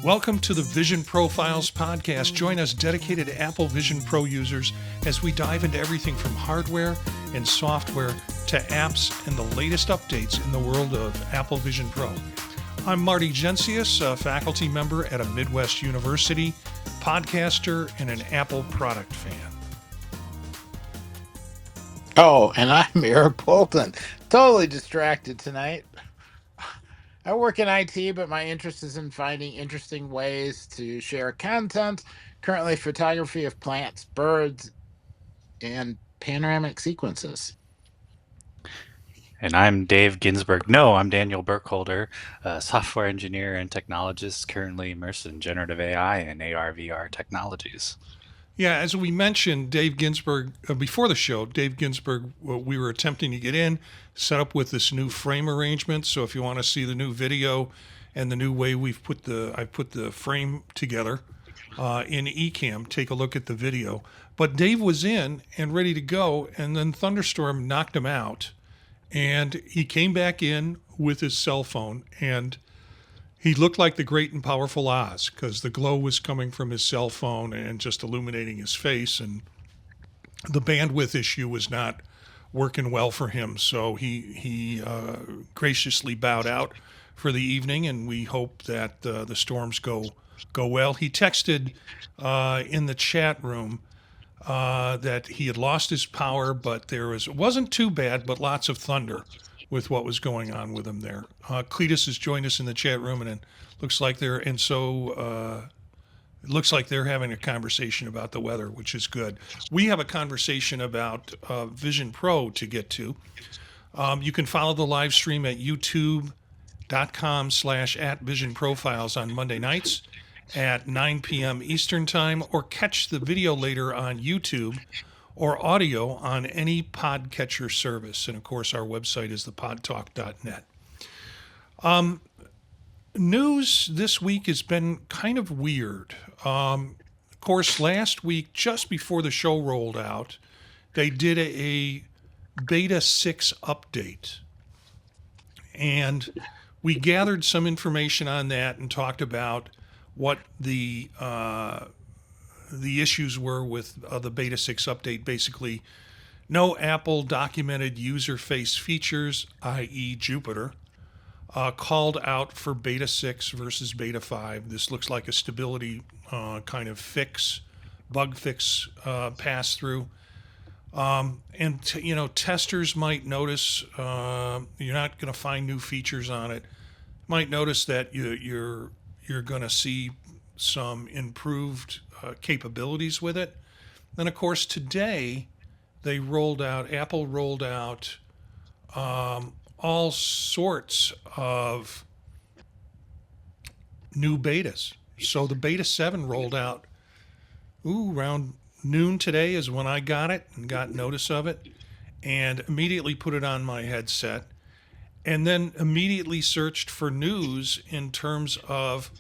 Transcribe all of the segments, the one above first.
Welcome to the Vision Profiles podcast. Join us, dedicated Apple Vision Pro users, as we dive into everything from hardware and software to apps and the latest updates in the world of Apple Vision Pro. I'm Marty Gencius, a faculty member at a Midwest university, podcaster, and an Apple product fan. Oh, and I'm Eric Polkland. Totally distracted tonight. I work in IT, but my interest is in finding interesting ways to share content. Currently, photography of plants, birds, and panoramic sequences. And I'm Dave Ginsburg. No, I'm Daniel Burkholder, a software engineer and technologist currently immersed in generative AI and AR/VR technologies. Yeah, as we mentioned, Dave Ginsburg, before the show, Dave Ginsburg, we were attempting to get in, set up with this new frame arrangement. So if you want to see the new video and the new way I put the frame together in Ecamm, take a look at the video. But Dave was in and ready to go, and then thunderstorm knocked him out, and he came back in with his cell phone, and he looked like the great and powerful Oz because the glow was coming from his cell phone and just illuminating his face. And the bandwidth issue was not working well for him. So he graciously bowed out for the evening, and we hope that the storms go well. He texted in the chat room that he had lost his power, but it wasn't too bad, but lots of thunder with what was going on with him there. Cletus has joined us in the chat room, and it looks like it looks like they're having a conversation about the weather, which is good. We have a conversation about Vision Pro to get to. You can follow the live stream at youtube.com/@visionprofiles on Monday nights at 9 p.m. Eastern Time, or catch the video later on YouTube or audio on any podcatcher service. And of course, our website is thepodtalk.net. News this week has been kind of weird. Of course, last week, just before the show rolled out, they did a beta 6 update. And we gathered some information on that and talked about what the issues were with the beta 6 update. Basically, no Apple documented user face features, i.e. Jupiter, called out for beta 6 versus beta 5. This looks like a stability kind of bug fix pass through. Testers might notice you're not going to find new features on it. Might notice that you're going to see some improved capabilities with it. Then, of course, today Apple rolled out all sorts of new betas. So the beta 7 rolled out around noon today is when I got it and got notice of it, and immediately put it on my headset, and then immediately searched for news in terms of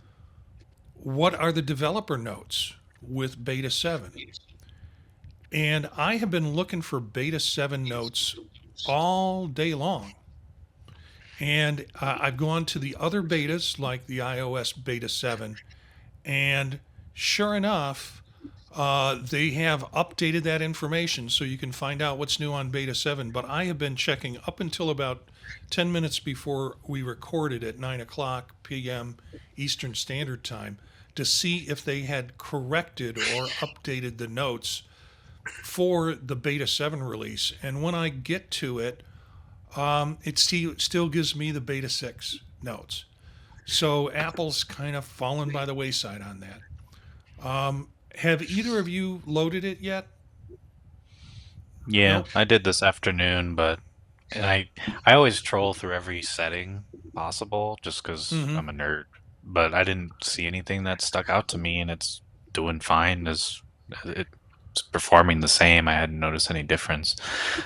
what are the developer notes with beta 7. And I have been looking for beta 7 notes all day long. And I've gone to the other betas, like the iOS beta 7, and sure enough, they have updated that information so you can find out what's new on beta 7. But I have been checking up until about 10 minutes before we recorded at 9 o'clock p.m. Eastern Standard Time to see if they had corrected or updated the notes for the beta 7 release. And when I get to it, it still gives me the beta 6 notes. So Apple's kind of fallen by the wayside on that. Have either of you loaded it yet? Yeah, Nope. I did this afternoon, but I always troll through every setting possible just because Mm-hmm. I'm a nerd. But I didn't see anything that stuck out to me, and it's doing fine. It's performing the same. I hadn't noticed any difference.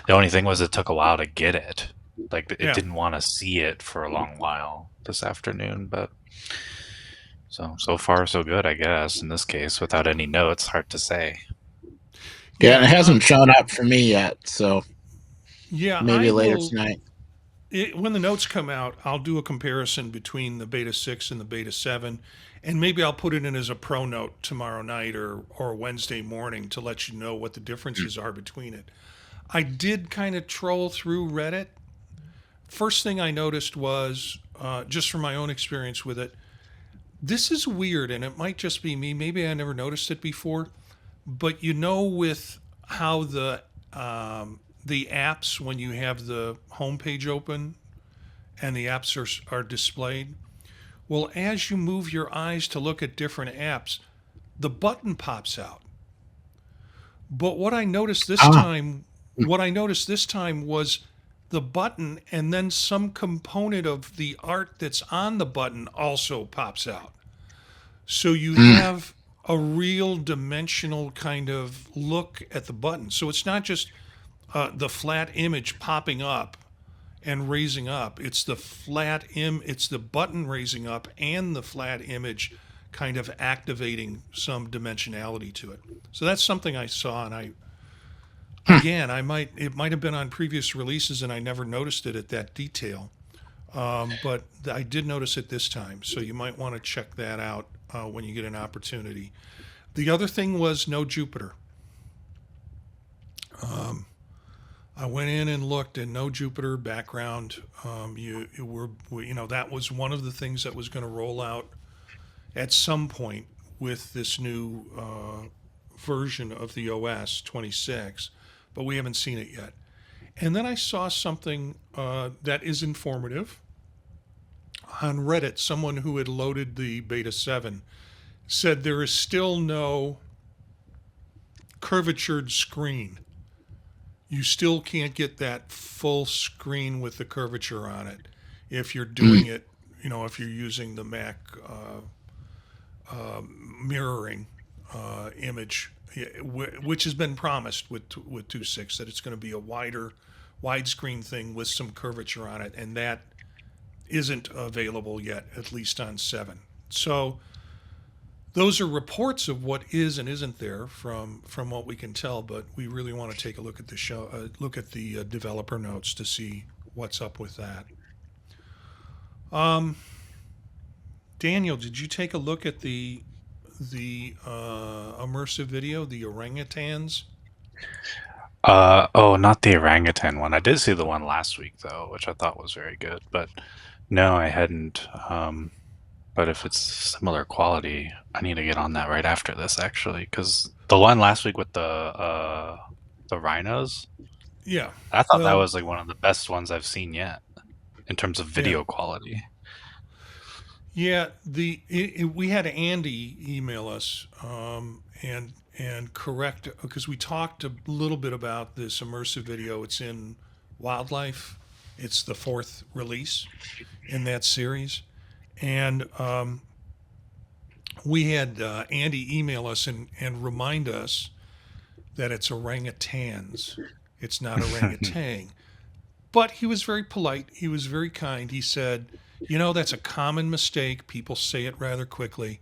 The only thing was it took a while to get it. Like it Yeah. didn't want to see it for a long while this afternoon, but so far so good, I guess. In this case, without any notes, hard to say. Yeah, and it hasn't shown up for me yet, so Yeah, maybe later tonight. when the notes come out, I'll do a comparison between the Beta 6 and the Beta 7, and maybe I'll put it in as a pro note tomorrow night or Wednesday morning to let you know what the differences are between it. I did kind of troll through Reddit. First thing I noticed was, just from my own experience with it, this is weird, and it might just be me. Maybe I never noticed it before, but with how the apps, when you have the homepage open and the apps are displayed, well, as you move your eyes to look at different apps, the button pops out. But Ah, what I noticed this time was the button, and then some component of the art that's on the button also pops out. So you mm, have a real dimensional kind of look at the button. So it's not just the flat image popping up and raising up. It's the button raising up and the flat image kind of activating some dimensionality to it. So that's something I saw, and hmm. it might have been on previous releases and I never noticed it at that detail. But I did notice it this time, so you might want to check that out when you get an opportunity. The other thing was no Jupiter. I went in and looked, and no Jupiter background. That was one of the things that was going to roll out at some point with this new version of the OS 26, but we haven't seen it yet. And then I saw something that is informative on Reddit. Someone who had loaded the Beta 7 said there is still no curvatured screen. You still can't get that full screen with the curvature on it if you're doing Mm. it, if you're using the Mac mirroring image, which has been promised with 2.6, that it's going to be a widescreen thing with some curvature on it, and that isn't available yet, at least on 7. So those are reports of what is and isn't there from what we can tell, but we really want to take a look at look at the developer notes to see what's up with that. Um, Daniel, did you take a look at the immersive video, the orangutans? Oh, not the orangutan one. I did see the one last week though, which I thought was very good. But no, I hadn't. But if it's similar quality, I need to get on that right after this actually, because the one last week with the rhinos, Yeah. I thought that Well, was like one of the best ones I've seen yet in terms of yeah. video quality. Yeah, we had Andy email us and correct, because we talked a little bit about this immersive video. It's in Wildlife. It's the fourth release in that series, and we had Andy email us and remind us that it's orangutans. It's not orangutan. But he was very polite. He was very kind. He said, that's a common mistake. People say it rather quickly.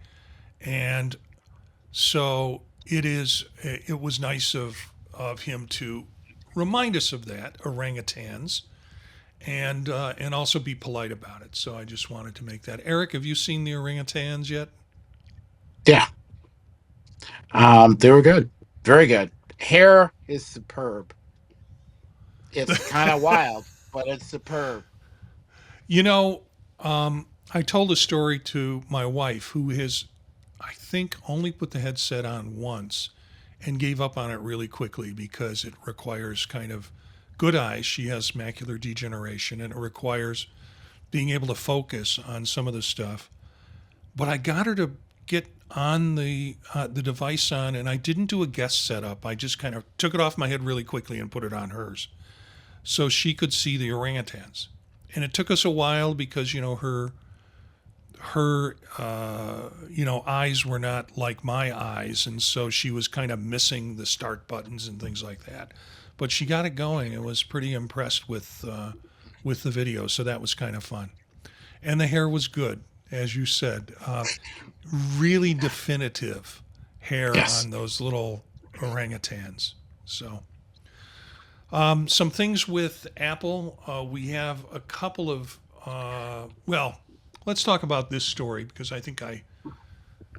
And so it was nice of him to remind us of that, orangutans, and also be polite about it. So I just wanted to make that. Eric, have you seen the orangutans yet? Yeah, they were good, very good. Hair is superb. It's kind of wild, but it's superb. You know, I told a story to my wife who has, I think, only put the headset on once and gave up on it really quickly because it requires kind of good eyes. She has macular degeneration, and it requires being able to focus on some of the stuff. But I got her to get on the device on, and I didn't do a guest setup. I just kind of took it off my head really quickly and put it on hers, so she could see the orangutans. And it took us a while because her eyes were not like my eyes, and so she was kind of missing the start buttons and things like that. But she got it going and was pretty impressed with the video, so that was kind of fun. And the hair was good, as you said, really definitive hair Yes. on those little orangutans. So Some things with Apple. We have a couple of, well, let's talk about this story because I think I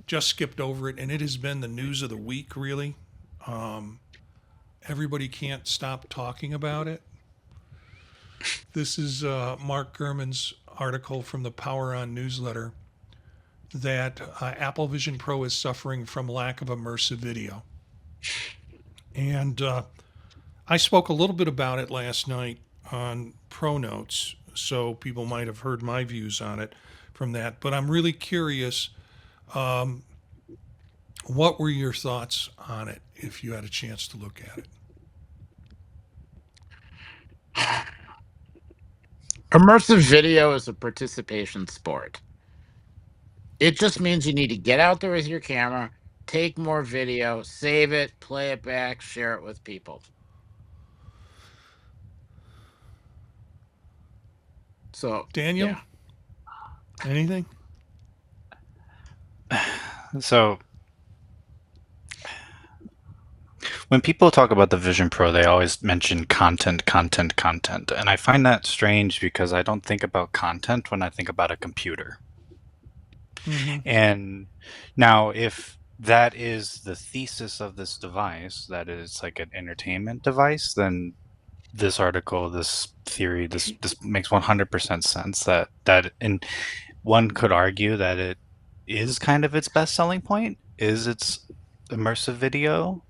just skipped over it and it has been the news of the week, really. Um, Everybody can't stop talking about it. This is Mark Gurman's article from the Power On newsletter that Apple Vision Pro is suffering from lack of immersive video. And I spoke a little bit about it last night on Pro Notes, so people might have heard my views on it from that. But I'm really curious, um, what were your thoughts on it if you had a chance to look at it? Immersive video is a participation sport. It just means you need to get out there with your camera, take more video, save it, play it back, share it with people. So, Daniel, yeah. anything? So when people talk about the Vision Pro, they always mention content, content, content. And I find that strange because I don't think about content when I think about a computer. Mm-hmm. And now, if that is the thesis of this device, that it's like an entertainment device, then this article, this theory, this makes 100% sense. And one could argue that it is kind of its best selling point, is its immersive video.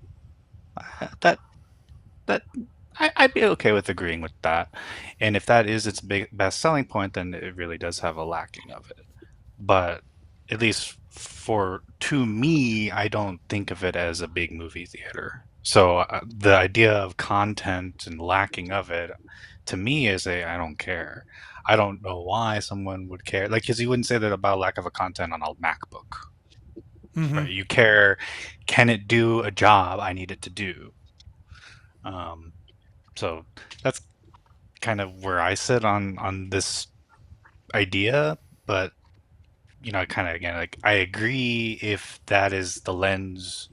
That that I'd be okay with agreeing with that. And if that is its best selling point, then it really does have a lacking of it. But at least to me, I don't think of it as a big movie theater. So the idea of content and lacking of it, to me, is I don't care. I don't know why someone would care. Like, because you wouldn't say that about lack of a content on a MacBook, Mm-hmm. right? You care, can it do a job I need it to do? So that's kind of where I sit on this idea. But kind of again, like, I agree if that is the lens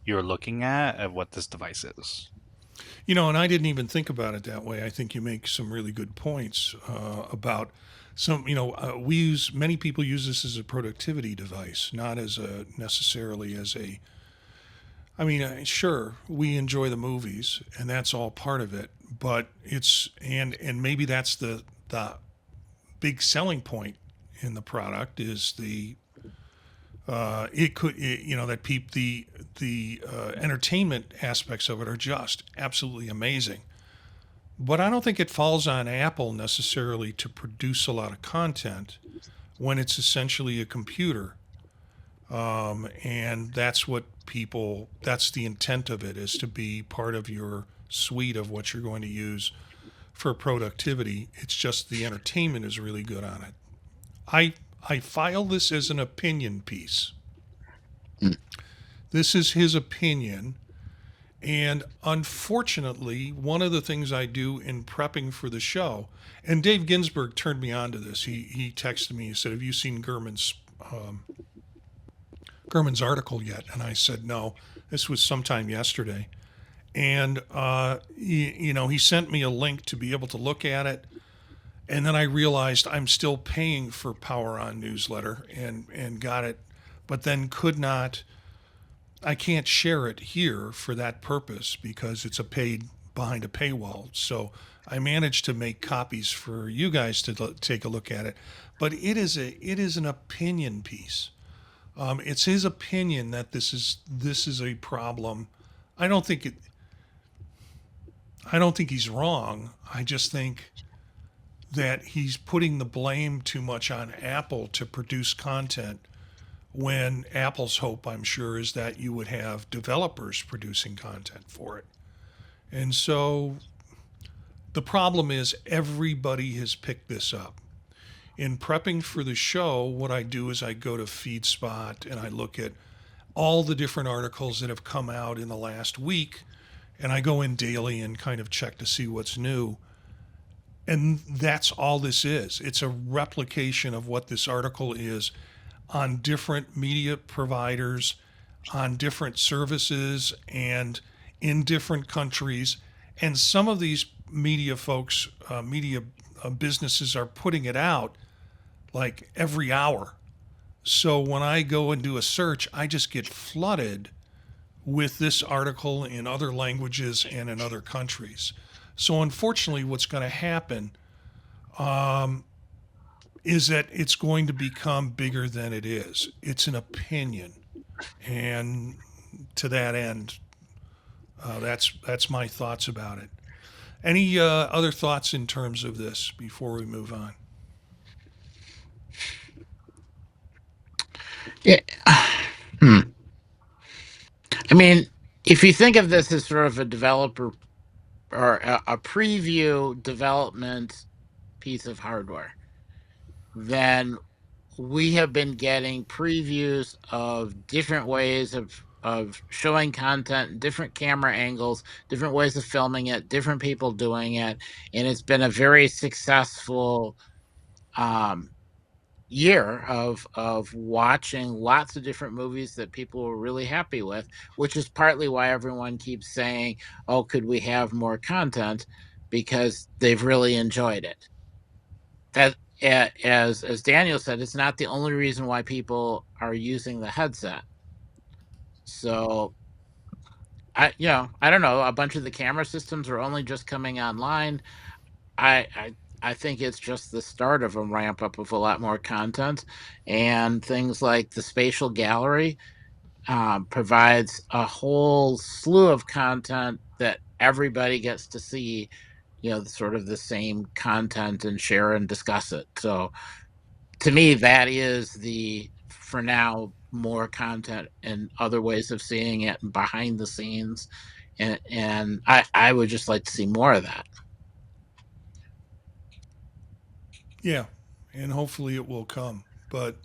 you're looking at what this device is. And I didn't even think about it that way. I think you make some really good points about some. Many people use this as a productivity device, not as a necessarily as a. I mean, sure, we enjoy the movies, and that's all part of it. But and maybe that's the big selling point in the product is the that the entertainment aspects of it are just absolutely amazing. But I don't think it falls on Apple necessarily to produce a lot of content when it's essentially a computer. And that's the intent of it, is to be part of your suite of what you're going to use for productivity. It's just the entertainment is really good on it. I file this as an opinion piece. Mm. This is his opinion. And unfortunately, one of the things I do in prepping for the show, and Dave Ginsburg turned me on to this. He texted me. He said, "Have you seen Gurman's article yet?" And I said, "No." This was sometime yesterday. And he sent me a link to be able to look at it. And then I realized I'm still paying for Power On newsletter and got it, but then could not. I can't share it here for that purpose because it's behind a paywall. So I managed to make copies for you guys to take a look at it. But it is an opinion piece. It's his opinion that this is a problem. I don't think it. I don't think he's wrong. I just think that he's putting the blame too much on Apple to produce content when Apple's hope, I'm sure, is that you would have developers producing content for it. And so the problem is everybody has picked this up. In prepping for the show, what I do is I go to FeedSpot and I look at all the different articles that have come out in the last week, and I go in daily and kind of check to see what's new. And that's all this is. It's a replication of what this article is on different media providers, on different services, and in different countries. And some of these media folks, media businesses are putting it out like every hour. So when I go and do a search, I just get flooded with this article in other languages and in other countries. So unfortunately, what's going to happen is that it's going to become bigger than it is. It's an opinion, and to that end, that's my thoughts about it. Any other thoughts in terms of this before we move on? Yeah. Hmm. I mean, if you think of this as sort of a developer or a preview development piece of hardware, then we have been getting previews of different ways of showing content, different camera angles, different ways of filming it, different people doing it, and it's been a very successful um, year of watching lots of different movies that people were really happy with, which is partly why everyone keeps saying, "Oh, could we have more content?" Because they've really enjoyed it. That as Daniel said, it's not the only reason why people are using the headset. So I don't know. A bunch of the camera systems are only just coming online. I I I think it's just the start of a ramp up of a lot more content, and things like the spatial gallery provides a whole slew of content that everybody gets to see. Sort of the same content and share and discuss it. So to me, that is the for now more content and other ways of seeing it and behind the scenes, and I would just like to see more of that. Yeah, and hopefully it will come. But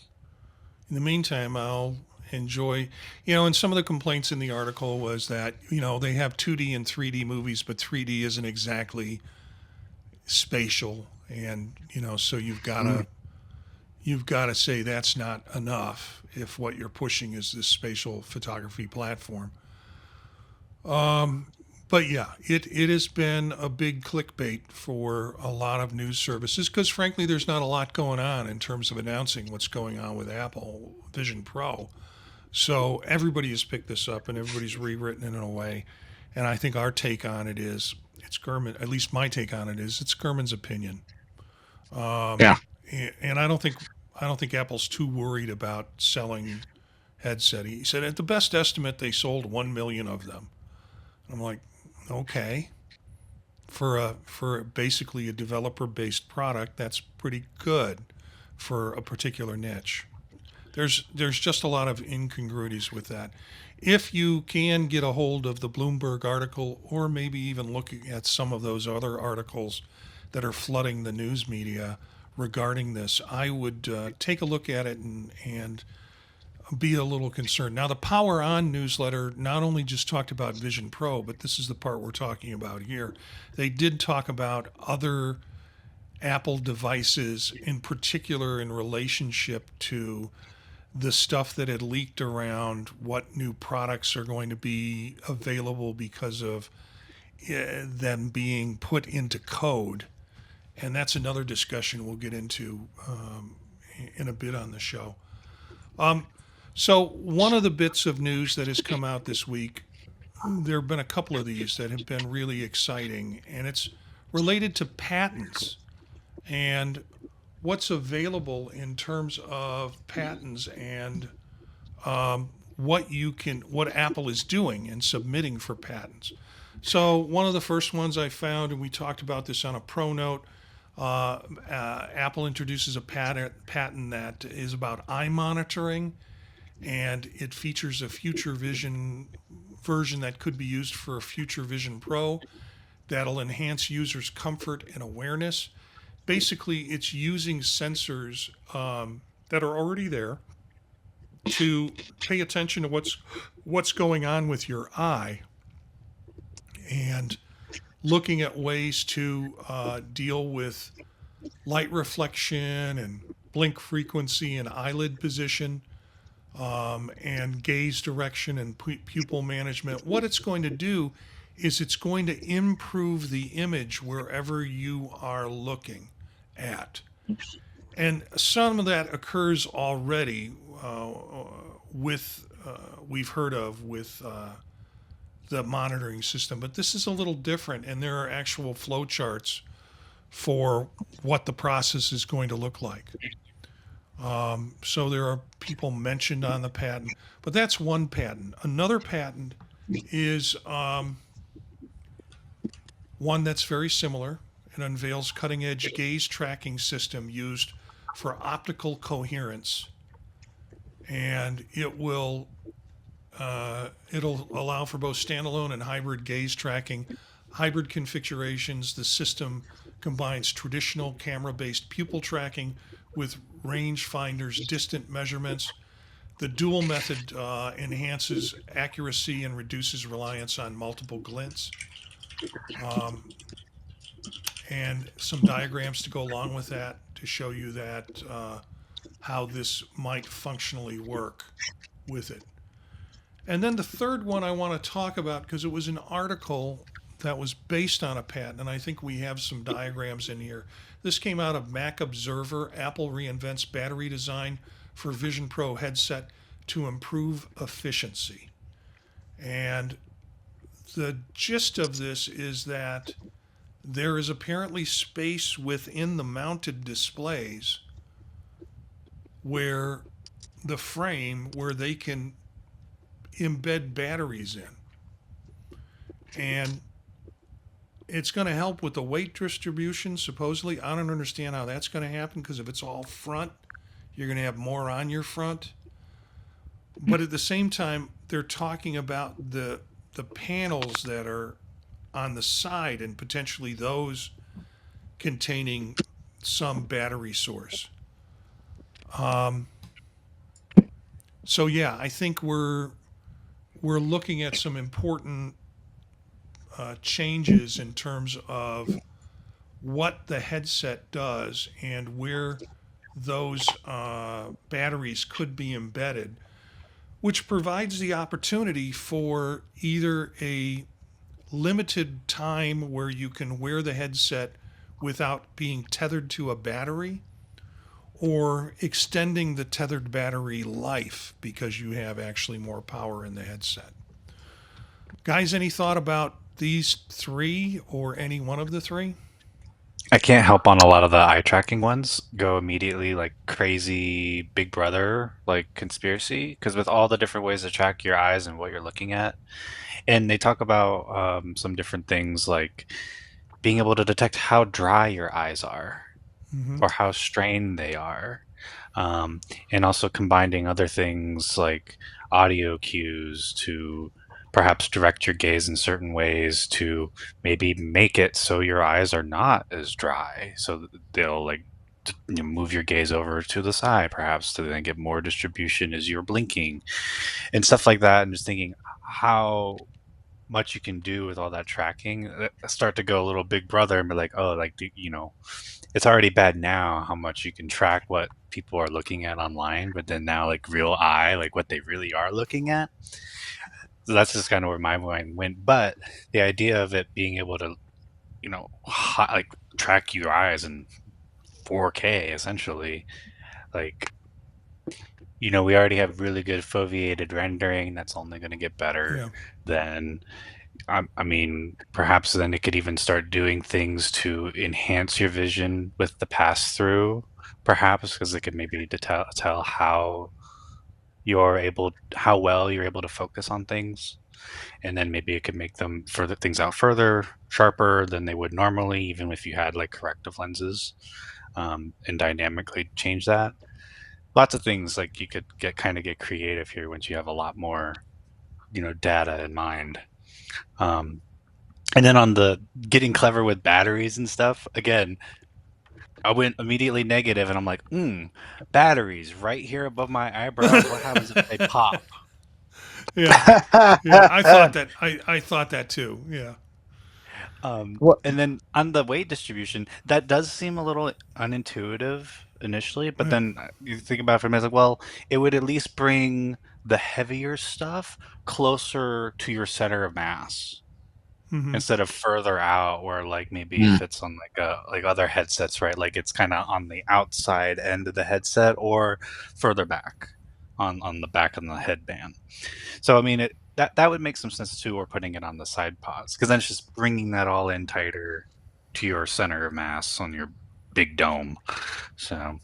in the meantime, I'll enjoy, and some of the complaints in the article was that, they have 2D and 3D movies, but 3D isn't exactly spatial. And, so Mm. you've got to say that's not enough if what you're pushing is this spatial photography platform. But yeah, it has been a big clickbait for a lot of news services because, frankly, there's not a lot going on in terms of announcing what's going on with Apple Vision Pro. So everybody has picked this up and everybody's rewritten it in a way. And I think our take on it is it's Gurman, at least my take on it is it's Gurman's opinion. Yeah. And I don't think Apple's too worried about selling headset. He said at the best estimate they sold 1 million of them. I'm like, okay, for basically a developer based product, that's pretty good for a particular niche. There's just a lot of incongruities with that. If you can get a hold of the Bloomberg article, or maybe even looking at some of those other articles that are flooding the news media regarding this, I would take a look at it and be a little concerned. Now, the Power On newsletter not only just talked about Vision Pro, but this is the part we're talking about here. They did talk about other Apple devices, in particular in relationship to the stuff that had leaked around what new products are going to be available because of them being put into code. And that's another discussion we'll get into in a bit on the show. So, one of the bits of news that has come out this week, there have been a couple of these that have been really exciting, and it's related to patents and what's available in terms of patents and what Apple is doing and submitting for patents. So one of the first ones I found, and we talked about this on a pro note, Apple introduces a patent that is about eye monitoring, and it features a future vision version that could be used for a future Vision Pro that'll enhance users' comfort and awareness. Basically, it's using sensors that are already there to pay attention to what's going on with your eye and looking at ways to deal with light reflection and blink frequency and eyelid position and gaze direction and pupil management. What it's going to do is it's going to improve the image wherever you are looking at. And some of that occurs already with, we've heard of with the monitoring system, but this is a little different, and there are actual flow charts for what the process is going to look like. So there are people mentioned on the patent, but that's one patent. Another patent is one that's very similar. It unveils cutting edge gaze tracking system used for optical coherence, and it'll allow for both standalone and hybrid gaze tracking. Hybrid configurations. The system combines traditional camera-based pupil tracking with rangefinder's distant measurements. The dual method enhances accuracy and reduces reliance on multiple glints. And some diagrams to go along with that to show you that how this might functionally work with it. And then the third one I want to talk about, because it was an article that was based on a patent, and I think we have some diagrams in here. This came out of Mac Observer. Apple reinvents battery design for Vision Pro headset to improve efficiency. And the gist of this is that there is apparently space within the mounted displays where the frame where they can embed batteries in. And it's going to help with the weight distribution, supposedly. I don't understand how that's going to happen, because if it's all front, you're going to have more on your front. But at the same time, they're talking about the panels that are on the side, and potentially those containing some battery source. So yeah, I think we're looking at some important changes in terms of what the headset does and where those batteries could be embedded, which provides the opportunity for either a limited time where you can wear the headset without being tethered to a battery, or extending the tethered battery life because you have actually more power in the headset. Guys, any thought about these three or any one of the three? I can't help on a lot of the eye tracking ones go immediately like crazy Big Brother like conspiracy because with all the different ways to track your eyes and what you're looking at, and they talk about some different things like being able to detect how dry your eyes are Mm-hmm. or how strained they are, um, and also combining other things like audio cues to perhaps direct your gaze in certain ways to maybe make it so your eyes are not as dry, so they'll like move your gaze over to the side perhaps to then get more distribution as you're blinking and stuff like that. And just thinking how much you can do with all that tracking, start to go a little big brother and be like, oh, like, it's already bad now how much you can track what people are looking at online, but then now like real eye, like what they really are looking at. So that's just kind of where my mind went. But the idea of it being able to, like track your eyes in 4K essentially, like, we already have really good foveated rendering. That's only going to get better. Yeah. Then I mean, perhaps then it could even start doing things to enhance your vision with the pass through, perhaps because it could maybe tell how well you're able to focus on things, and then maybe it could make them further things out further sharper than they would normally, even if you had like corrective lenses, and dynamically change that. Lots of things like you could get creative here once you have a lot more data in mind. Um, And then on the getting clever with batteries and stuff, again, I went immediately negative and I'm like, batteries right here above my eyebrows. What happens if they pop? Yeah. Yeah. I thought that too. Yeah. What? And then on the weight distribution, that does seem a little unintuitive initially, but Yeah. then you think about it for a minute, like, well, it would at least bring the heavier stuff closer to your center of mass. instead of further out, where like maybe if it's on like other headsets, right? Like it's kind of on the outside end of the headset or further back on the back of the headband. So I mean, that would make some sense too, or putting it on the side pods, because then it's just bringing that all in tighter to your center of mass on your big dome. So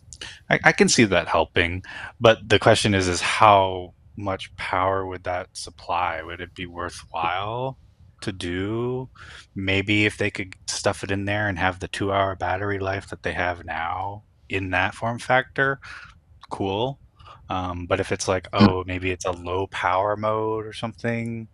I can see that helping, but the question is how much power would that supply? Would it be worthwhile to do? Maybe if they could stuff it in there and have the 2-hour battery life that they have now in that form factor, cool. But if it's like, oh, maybe it's a low power mode or something,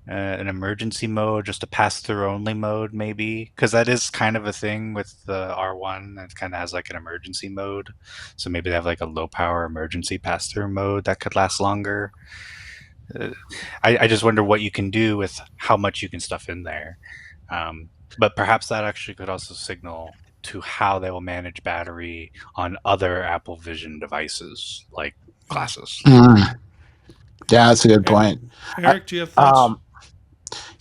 an emergency mode, just a pass-through only mode, maybe, because that is kind of a thing with the R1. It kind of has like an emergency mode, so maybe they have like a low power emergency pass-through mode that could last longer. Uh, I just wonder what you can do with how much you can stuff in there. But perhaps that actually could also signal to how they will manage battery on other Apple Vision devices like Yeah. glasses. Yeah, that's a good E- point. I, Eric, do you have thoughts? um,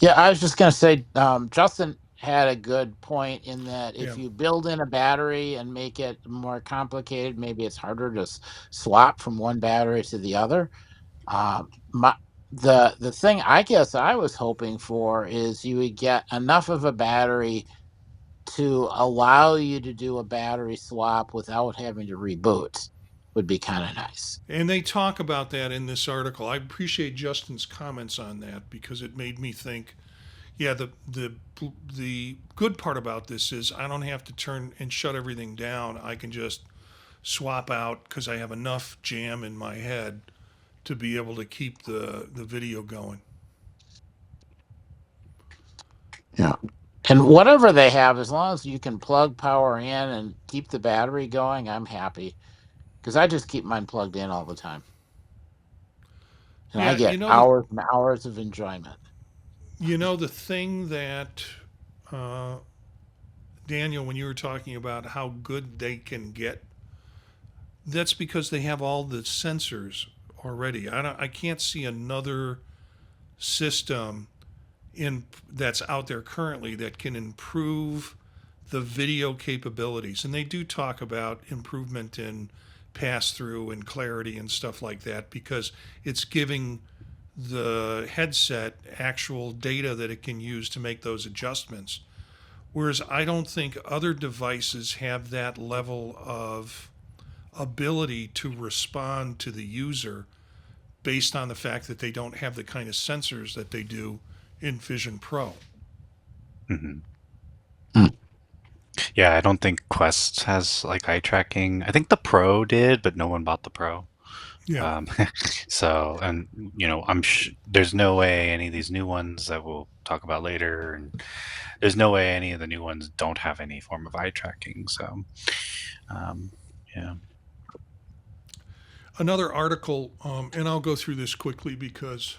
yeah, I was just going to say, Justin had a good point in that Yeah. if you build in a battery and make it more complicated, maybe it's harder to swap from one battery to the other. My the thing I guess I was hoping for is you would get enough of a battery to allow you to do a battery swap without having to reboot. Would be kind of nice. And they talk about that in this article. I appreciate Justin's comments on that because it made me think. Yeah, the good part about this is I don't have to turn and shut everything down. I can just swap out because I have enough jam in my head to be able to keep the video going. Yeah. And whatever they have, as long as you can plug power in and keep the battery going, I'm happy. Because I just keep mine plugged in all the time. And I Yeah, get hours and hours of enjoyment. the thing that uh, Daniel, when you were talking about how good they can get, that's because they have all the sensors already. I can't see another system in that's out there currently that can improve the video capabilities. And they do talk about improvement in pass through and clarity and stuff like that because it's giving the headset actual data that it can use to make those adjustments. Whereas I don't think other devices have that level of ability to respond to the user based on the fact that they don't have the kind of sensors that they do in Vision Pro. Hmm. Mm. Yeah, I don't think Quest has like eye tracking. I think the Pro did, but no one bought the Pro. Yeah. Um, so, and there's no way any of these new ones that we'll talk about later, and there's no way any of the new ones don't have any form of eye tracking. So, um, yeah. Another article, and I'll go through this quickly because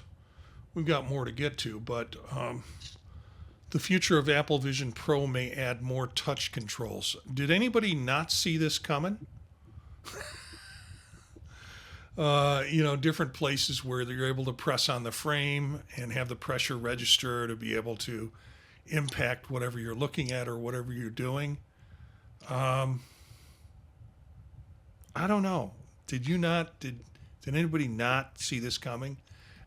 we've got more to get to, but the future of Apple Vision Pro may add more touch controls. Did anybody not see this coming? Different places where you're able to press on the frame and have the pressure register to be able to impact whatever you're looking at or whatever you're doing. Um, I don't know. Did you not? Did anybody not see this coming?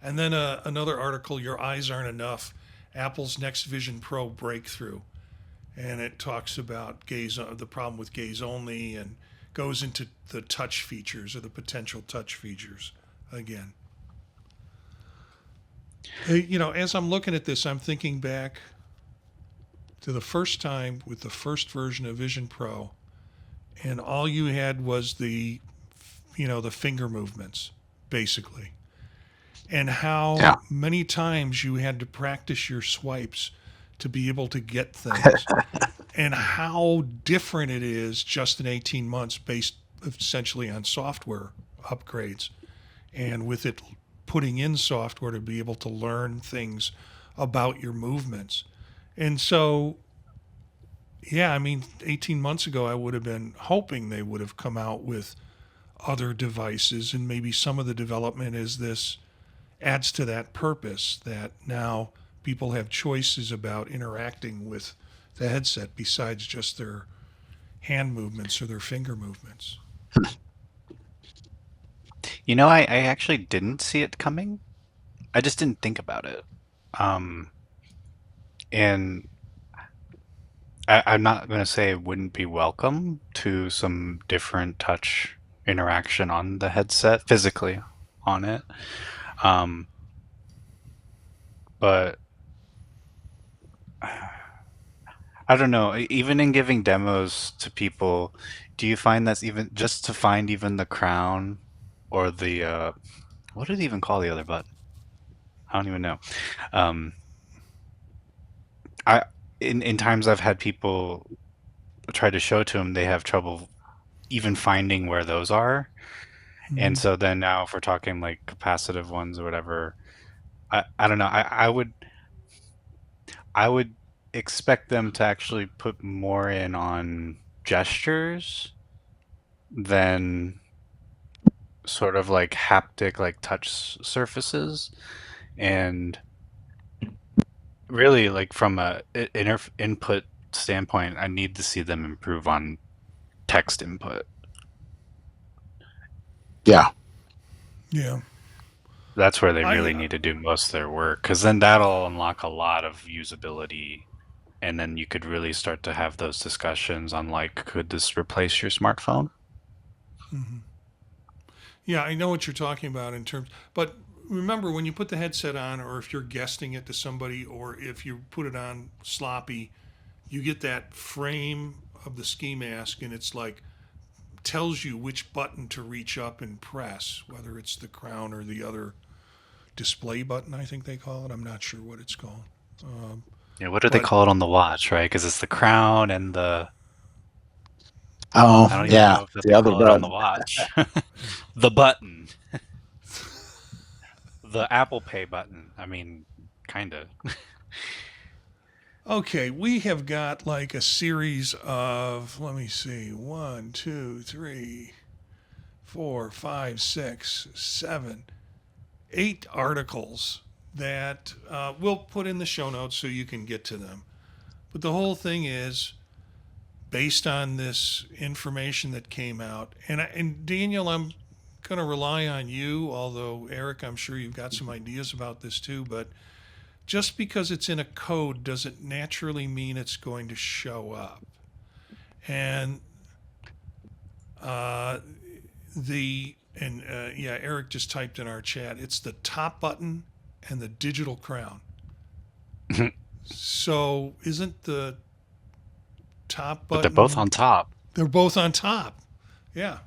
And then another article, Your Eyes Aren't Enough, Apple's next Vision Pro breakthrough. And it talks about the problem with gaze only and goes into the touch features or the potential touch features again. As I'm looking at this, I'm thinking back to the first time with the first version of Vision Pro, and all you had was the finger movements, basically, and Yeah. how many times you had to practice your swipes to be able to get things, and how different it is just in 18 months based essentially on software upgrades, and with it putting in software to be able to learn things about your movements. And so, yeah, I mean, 18 months ago, I would have been hoping they would have come out with other devices, and maybe some of the development is this adds to that purpose that now people have choices about interacting with the headset besides just their hand movements or their finger movements. I actually didn't see it coming. I just didn't think about it. Um, and I'm not going to say it wouldn't be welcome to some different touch interaction on the headset, physically on it. Um, but I don't know. Even in giving demos to people, do you find that's even just to find even the crown or the what do they even call the other button? I don't even know. Um, I in times I've had people try to show to them, they have trouble even finding where those are. And Mm-hmm. so then now, if we're talking like capacitive ones or whatever, I don't know. I would expect them to actually put more in on gestures than sort of like haptic, like touch surfaces. And really, like from a input standpoint, I need to see them improve on text input. Yeah. Yeah. That's where they I really need to do most of their work, because then that'll unlock a lot of usability, and then you could really start to have those discussions on like, could this replace your smartphone? mhm. Yeah, I know what you're talking about in terms, but remember when you put the headset on, or if you're guesting it to somebody, or if you put it on sloppy, you get that frame of the ski mask, and it's like tells you which button to reach up and press, whether it's the crown or the other display button. I think they call it. I'm not sure what it's called. Um, Yeah, what do they but call it on the watch, right? Because it's the crown and the Oh, I don't even yeah. know if that The they other call it on the button. watch. The button, the Apple Pay button. I mean, kind of. okay, we have got like a series of, let me see, 8 articles that we'll put in the show notes so you can get to them. But the whole thing is based on this information that came out. And Daniel, I'm going to rely on you, although Eric, I'm sure you've got some ideas about this too. But just because it's in a code doesn't naturally mean it's going to show up. And uh, yeah, Eric just typed in our chat. It's the top button and the digital crown. So isn't the top But they're both button? on top. They're both on top. Yeah.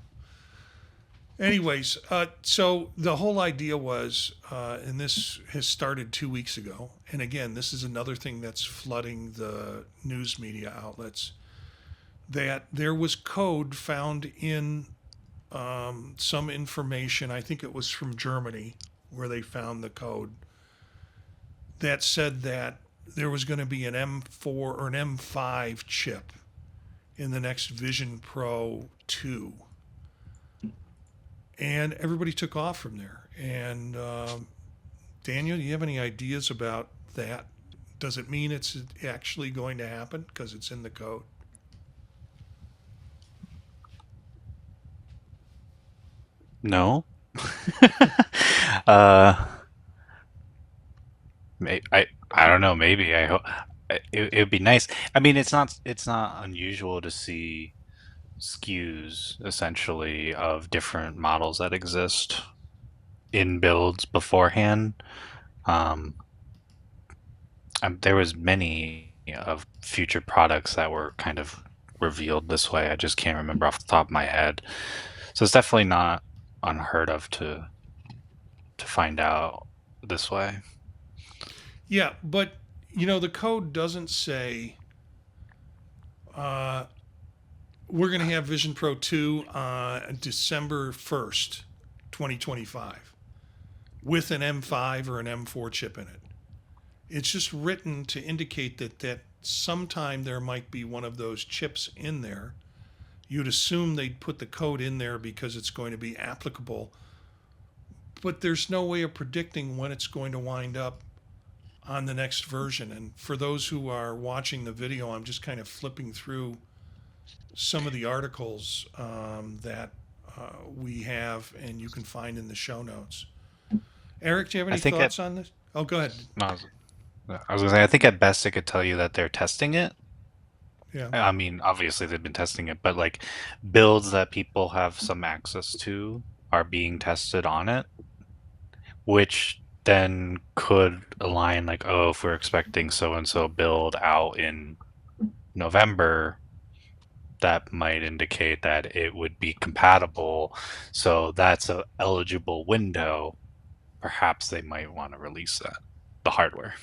Anyways, so the whole idea was, and this has started 2 weeks ago, and again, this is another thing that's flooding the news media outlets, that there was code found in some information, I think it was from Germany, where they found the code, that said that there was going to be an M4 or an M5 chip in the next Vision Pro 2. And everybody took off from there. And Daniel, do you have any ideas about that? Does it mean it's actually going to happen because it's in the code? No. uh, I don't know. Maybe I hope it would be nice. I mean, it's not unusual to see SKUs essentially of different models that exist in builds beforehand. Um, there was many of future products that were kind of revealed this way. I just can't remember off the top of my head. So it's definitely not unheard of to find out this way. Yeah, but the code doesn't say uh, we're going to have Vision Pro 2 December 1st, 2025, with an M5 or an M4 chip in it. It's just written to indicate that sometime there might be one of those chips in there. You'd assume they'd put the code in there because it's going to be applicable, but there's no way of predicting when it's going to wind up on the next version. And for those who are watching the video, I'm just kind of flipping through some of the articles that we have and you can find in the show notes. Eric, do you have I any think at thoughts on this? Oh, go ahead. no, I was gonna say I think at best it could tell you that they're testing it. Yeah. I mean, obviously they've been testing it, but like builds that people have some access to are being tested on it, which then could align like, oh, if we're expecting so and so build out in November, that might indicate that it would be compatible. So that's a eligible window. Perhaps they might want to release that, the hardware.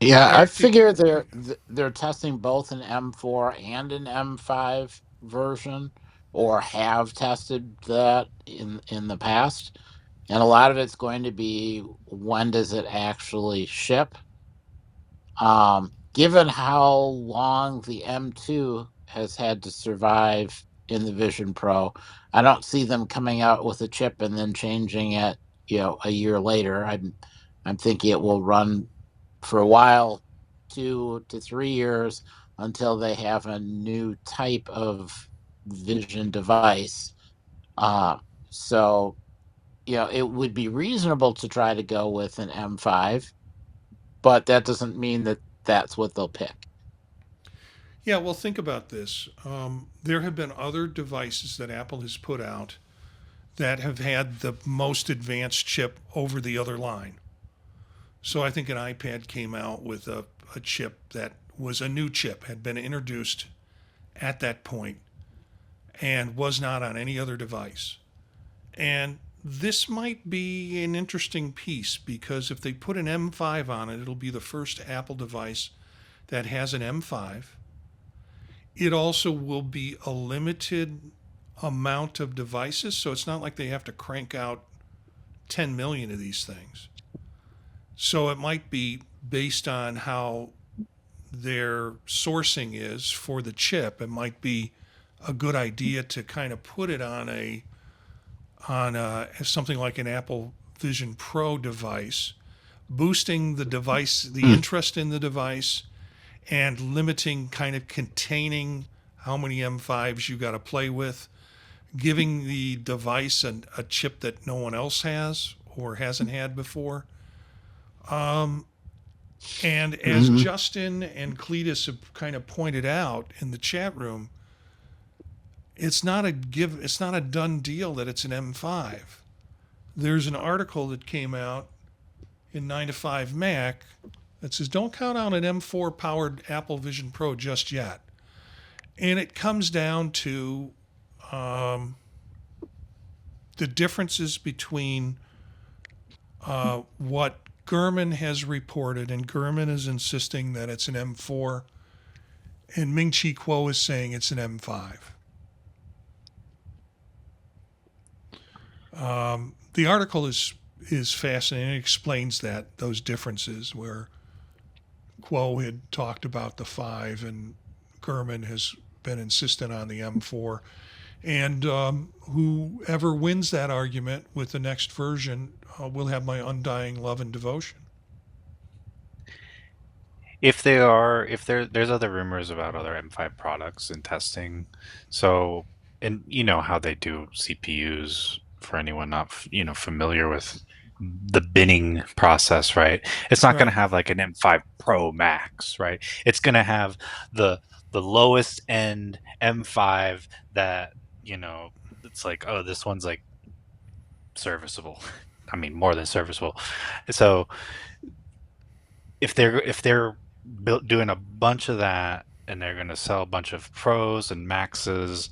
Yeah, I Eric, figure they're testing both an M4 and an M5 version, or have tested that in the past. And a lot of it's going to be, when does it actually ship? Given how long the M2 has had to survive in the Vision Pro, I don't see them coming out with a chip and then changing it, a year later. I'm thinking it will run for a while, 2 to 3 years, until they have a new type of vision device. Uh, so, it would be reasonable to try to go with an M5, but that doesn't mean that that's what they'll pick. yeah, well, think about this. There have been other devices that Apple has put out that have had the most advanced chip over the other line. So I think an iPad came out with a chip that was a new chip, had been introduced at that point, and was not on any other device. And this might be an interesting piece because if they put an M5 on it, it'll be the first Apple device that has an M5. It also will be a limited amount of devices, so it's not like they have to crank out 10 million of these things. So it might be based on how their sourcing is for the chip. It might be a good idea to kind of put it on something like an Apple Vision Pro device, boosting the device, the Hmm. interest in the device, and limiting, kind of containing how many M5s you got to play with, giving the device a chip that no one else has or hasn't had before. And as Mhm. Justin and Cletus have kind of pointed out in the chat room, it's not a done deal that it's an M5. There's an article that came out in 9 to 5 Mac that says don't count on an M4 powered Apple Vision Pro just yet. And it comes down to um, the differences between what Gurman has reported, and Gurman is insisting that it's an M4, and Ming Chi Kuo is saying it's an M5. The article is fascinating. It explains those differences where Kuo had talked about the 5 and Gurman has been insistent on the M4. And whoever wins that argument with the next version will have my undying love and devotion. There's other rumors about other M5 products in testing. So, and you know how they do CPUs for anyone not, familiar with the binning process, right? It's not going to Right. have like an M5 Pro Max, right? It's going to have the the lowest end M5 that, it's like, oh, this one's like serviceable. I mean, more than serviceable. So, if they're doing a bunch of that and they're going to sell a bunch of pros and maxes,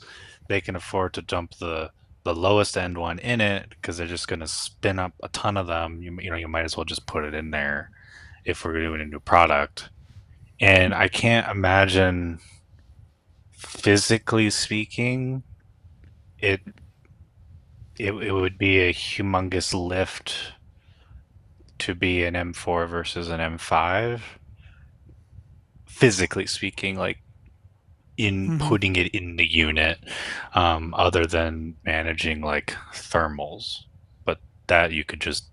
they can afford to dump the lowest end one in it because they're just going to spin up a ton of them. You might as well just put it in there if we're doing a new product. And I can't imagine, physically speaking, it it would be a humongous lift to be an M4 versus an M5, physically speaking, like in Mm-hmm. putting it in the unit, other than managing like thermals. But that you could just,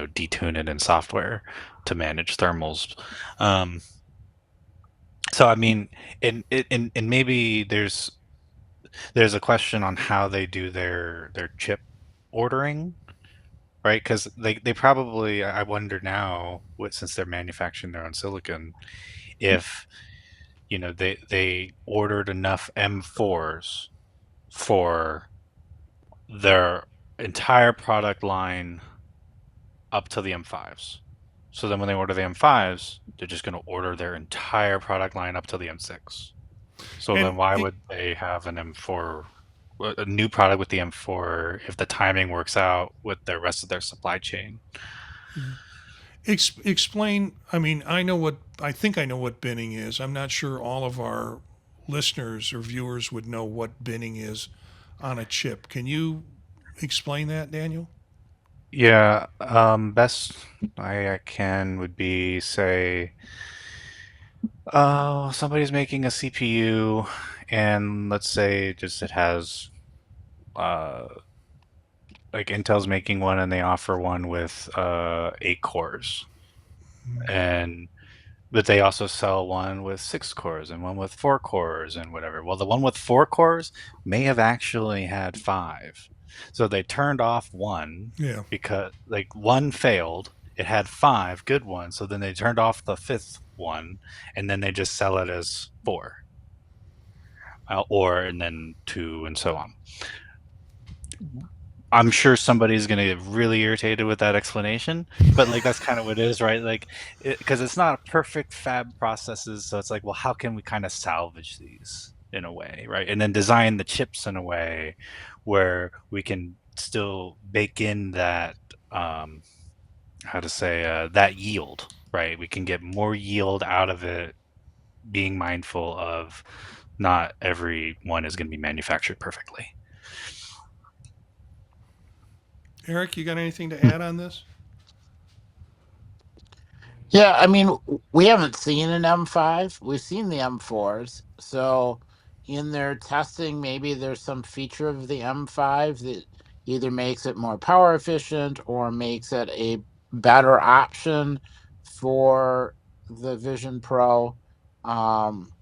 detune it in software to manage thermals. Um, so I mean, and maybe there's a question on how they do their chip ordering, right? Because they probably, I wonder now, since they're manufacturing their own silicon, if they ordered enough M4s for their entire product line up to the M5s. So then when they order the M5s, they're just going to order their entire product line up to the M6. So then And why would they have an M4, a new product with the M4, if the timing works out with the rest of their supply chain? explain. I mean, I think I know what binning is. I'm not sure all of our listeners or viewers would know what binning is on a chip. Can you explain that, Daniel? Yeah, best I can would be, say, oh, somebody's making a CPU, and let's say just it has uh like Intel's making one and they offer one with 8 cores, and but they also sell one with 6 cores and one with 4 cores and whatever. Well, the one with 4 cores may have actually had five, so they turned off one Yeah. because like one failed. It had five good ones, so then they turned off the fifth one, and then they just sell it as four, or and then two, and so on. I'm sure somebody's going to get really irritated with that explanation, but like that's kind of what it is, right? Like, because it's not a perfect fab processes, so it's like, well, how can we kind of salvage these in a way, right? And then design the chips in a way where we can still bake in that, how to say, that yield, right? We can get more yield out of it, being mindful of not every one is going to be manufactured perfectly. Eric, you got anything to add on this? Yeah, I mean, we haven't seen an M5. We've seen the M4s. So in their testing, maybe there's some feature of the M5 that either makes it more power efficient or makes it a better option for the Vision Pro. Um,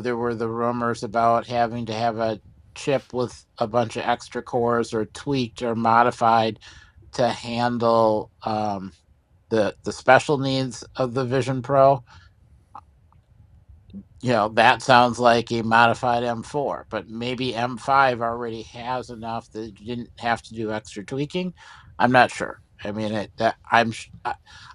there were the rumors about having to have a chip with a bunch of extra cores or tweaked or modified to handle the special needs of the Vision Pro. That sounds like a modified M4, but maybe M5 already has enough that you didn't have to do extra tweaking. I'm not sure. I mean,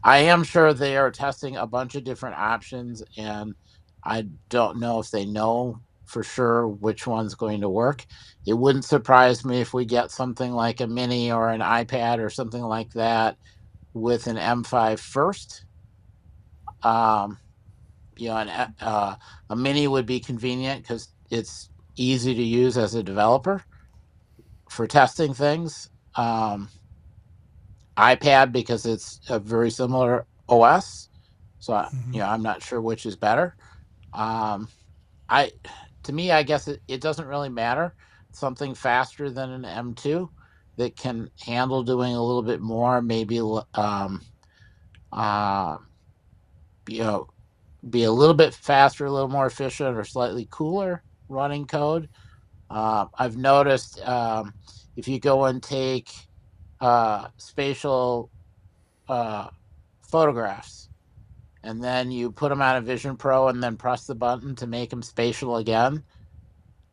I am sure they are testing a bunch of different options, and I don't know if they know for sure which one's going to work. It wouldn't surprise me if we get something like a mini or an iPad or something like that with an M5 first. Um, a mini would be convenient because it's easy to use as a developer for testing things. iPad because it's a very similar OS. So Mm-hmm. I'm not sure which is better. Um, I to me, I guess it doesn't really matter. Something faster than an M2 that can handle doing a little bit more, maybe uh, you know, be a little bit faster, a little more efficient, or slightly cooler running code. I've noticed if you go and take spatial uh, photographs and then you put them on a Vision Pro and then press the button to make them spatial again,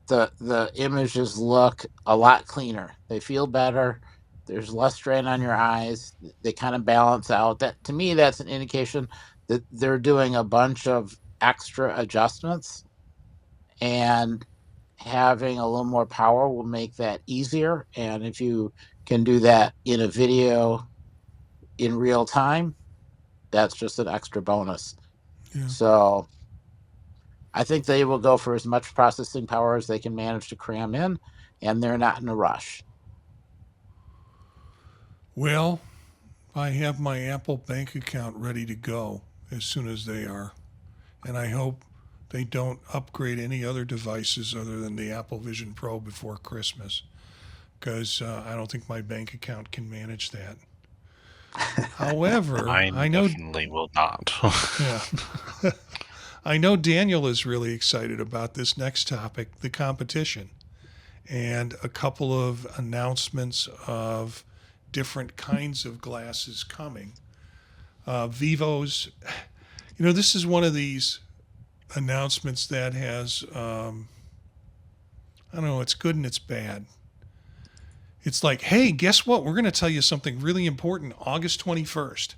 the images look a lot cleaner. They feel better. There's less strain on your eyes. They kind of balance out. That to me, that's an indication that they're doing a bunch of extra adjustments, and having a little more power will make that easier. And if you can do that in a video in real time, that's just an extra bonus. Yeah. So I think they will go for as much processing power as they can manage to cram in, and they're not in a rush. Well, I have my Apple bank account ready to go as soon as they are. And I hope they don't upgrade any other devices other than the Apple Vision Pro before Christmas because I don't think my bank account can manage that. However, Mine I know, definitely will not. yeah, I know Daniel is really excited about this next topic, the competition, and a couple of announcements of different kinds of glasses coming. Vivo's, this is one of these announcements that has, I don't know, it's good and it's bad. It's like, hey, guess what? We're going to tell you something really important August 21st.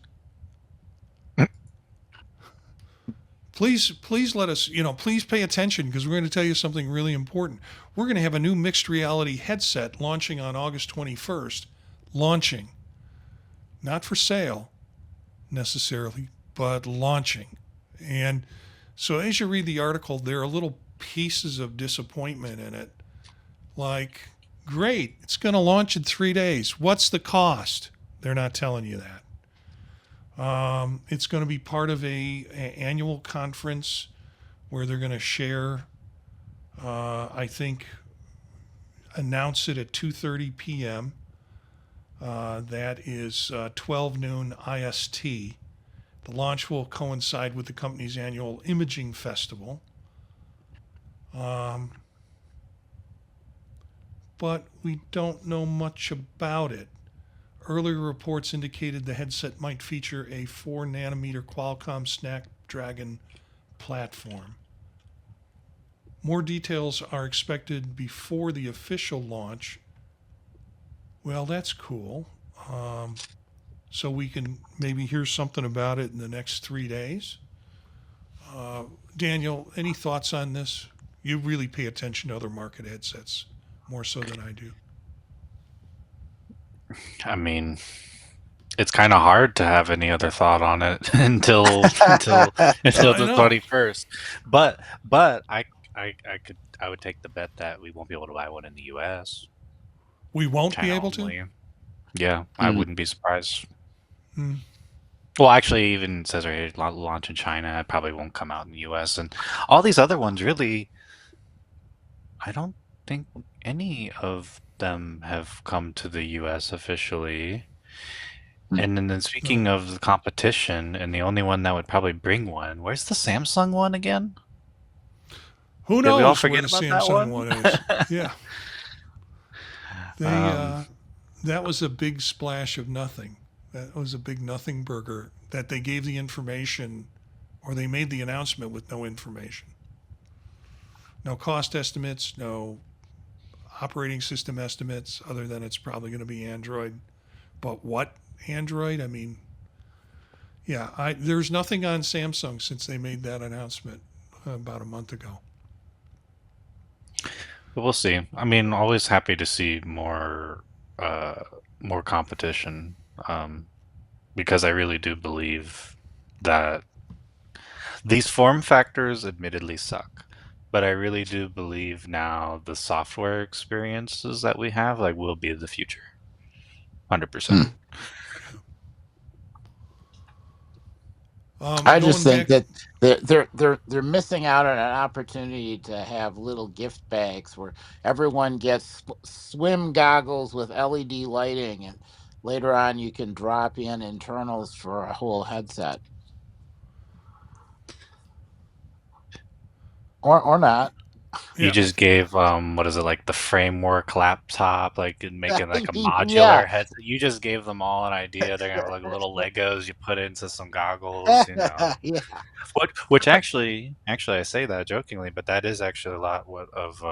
Please let us, please pay attention because we're going to tell you something really important. We're going to have a new mixed reality headset launching on August 21st. Launching. Not for sale necessarily, but launching. And so as you read the article, there are little pieces of disappointment in it. Like, great, it's going to launch in 3 days. What's the cost? They're not telling you that. It's going to be part of a annual conference where they're going to share. I think announce it at 2:30 p.m. That is 12 noon IST. The launch will coincide with the company's annual imaging festival. But we don't know much about it. Earlier reports indicated the headset might feature a 4 nanometer Qualcomm Snapdragon platform. More details are expected before the official launch. Well, that's cool. So we can maybe hear something about it in the next 3 days. Daniel, any thoughts on this? You really pay attention to other market headsets more so than I do. I mean, it's kind of hard to have any other thought on it until I the know. 21st. But I would take the bet that we won't be able to buy one in the US. We won't be China able to? only. Yeah, I Hmm. wouldn't be surprised. Hmm. Well, actually, even says right here, launch in China. It probably won't come out in the US. And all these other ones, really, I don't think any of them have come to the US officially. And then speaking No. of the competition, and the only one that would probably bring one, where's the Samsung one again? Who Did we all knows where forget the about that Samsung one? one is? Yeah. They um, that was a big splash of nothing. That was a big nothing burger that they gave the information or they made the announcement with no information. No cost estimates, no operating system estimates other than it's probably going to be Android. But what Android? I mean, yeah, there's nothing on Samsung since they made that announcement about a month ago. but we'll see. I mean, always happy to see uh, more competition, um, because I really do believe that these form factors admittedly suck. But I really do believe now the software experiences that we have like will be the future. 100%. Hmm. I just Going think back, that they're missing out on an opportunity to have little gift bags where everyone gets swim goggles with LED lighting, and later on you can drop in internals for a whole headset, or not. You yeah, just gave what is it, like the framework laptop, like and making like a Yeah. modular headset. You just gave them all an idea. They're gonna have like little Legos you put into some goggles. Yeah. Which actually I say that jokingly, but that is actually a lot what of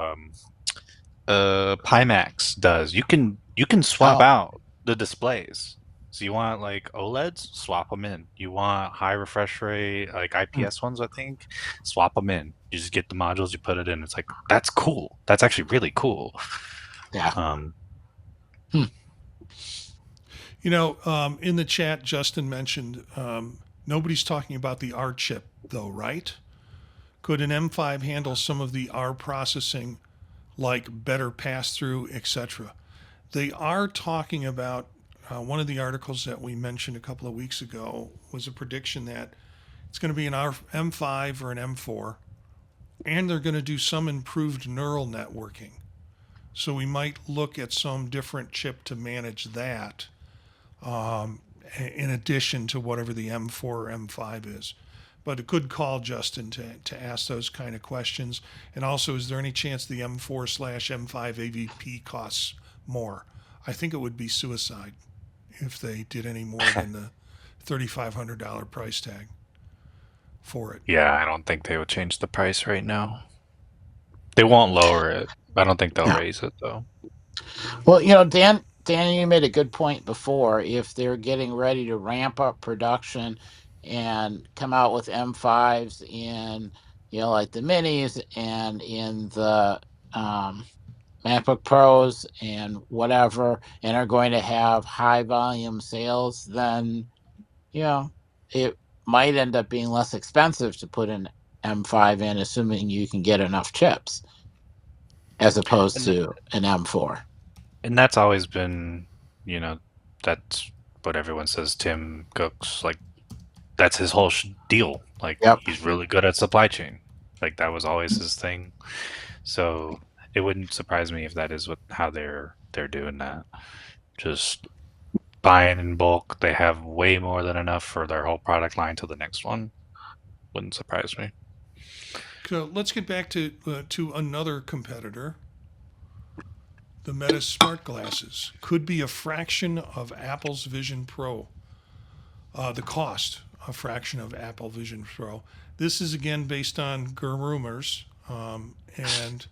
Pimax does. You can swap Oh. out the displays. So you want like OLEDs, swap them in. You want high refresh rate, like Hmm. IPS ones, I think, swap them in. You just get the modules, you put it in. It's like that's cool. That's actually really cool. Yeah. Um, Hmm. in the chat, Justin mentioned nobody's talking about the R chip, though, right? Could an M5 handle some of the R processing, like better pass through, etc.? They are talking about one of the articles that we mentioned a couple of weeks ago was a prediction that it's going to be an M5 or an M4, and they're going to do some improved neural networking. So we might look at some different chip to manage that. in addition to whatever the M4 or M5 is. But a good call, Justin, to ask those kind of questions. And also, is there any chance the M4/M5 AVP costs more? I think it would be suicide if they did any more than the $3,500 price tag for it. Yeah, I don't think they would change the price right now. They won't lower it. I don't think they'll Yeah. raise it though. Well, Dan, you made a good point before. If they're getting ready to ramp up production and come out with M5s in, like the minis and in the MacBook Pros and whatever, and are going to have high volume sales, then, it might end up being less expensive to put an M5 in, assuming you can get enough chips, as opposed And to an M4. and that's always been, you know, that's what everyone says. Tim Cook's like that's his whole deal. Like Yep. he's really good at supply chain. Like that was always his thing. So it wouldn't surprise me if that is how they're doing that. Just buying in bulk. They have way more than enough for their whole product line to the next one. Wouldn't surprise me. So let's get back to another competitor. The Meta Smartglasses could be a fraction of Apple's Vision Pro. The cost, a fraction of Apple Vision Pro. This is again based on Gurman, and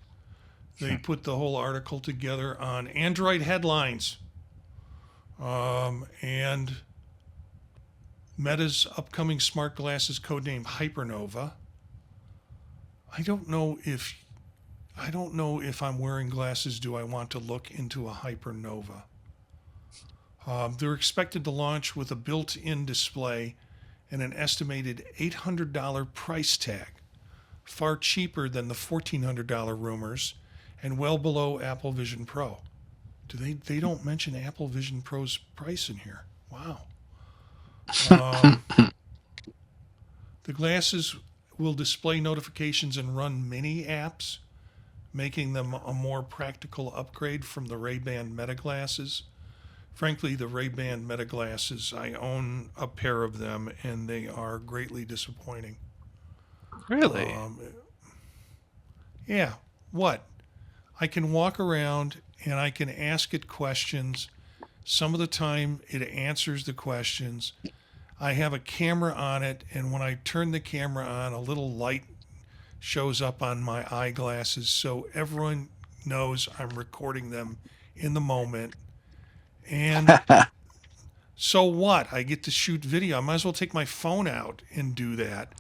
they put the whole article together on Android headlines, and Meta's upcoming smart glasses, codenamed Hypernova. I don't know if I'm wearing glasses, do I want to look into a Hypernova? They're expected to launch with a built-in display and an estimated $800 price tag, far cheaper than the $1,400 rumors and well below Apple Vision Pro. They don't mention Apple Vision Pro's price in here. Wow. The glasses will display notifications and run mini apps, making them a more practical upgrade from the Ray-Ban Meta glasses. Frankly, the Ray-Ban Meta glasses, I own a pair of them, and they are greatly disappointing. Really? Yeah, what? I can walk around and I can ask it questions. Some of the time, it answers the questions. I have a camera on it, and when I turn the camera on, a little light shows up on my eyeglasses, so everyone knows I'm recording them in the moment. And so what? I get to shoot video. I might as well take my phone out and do that.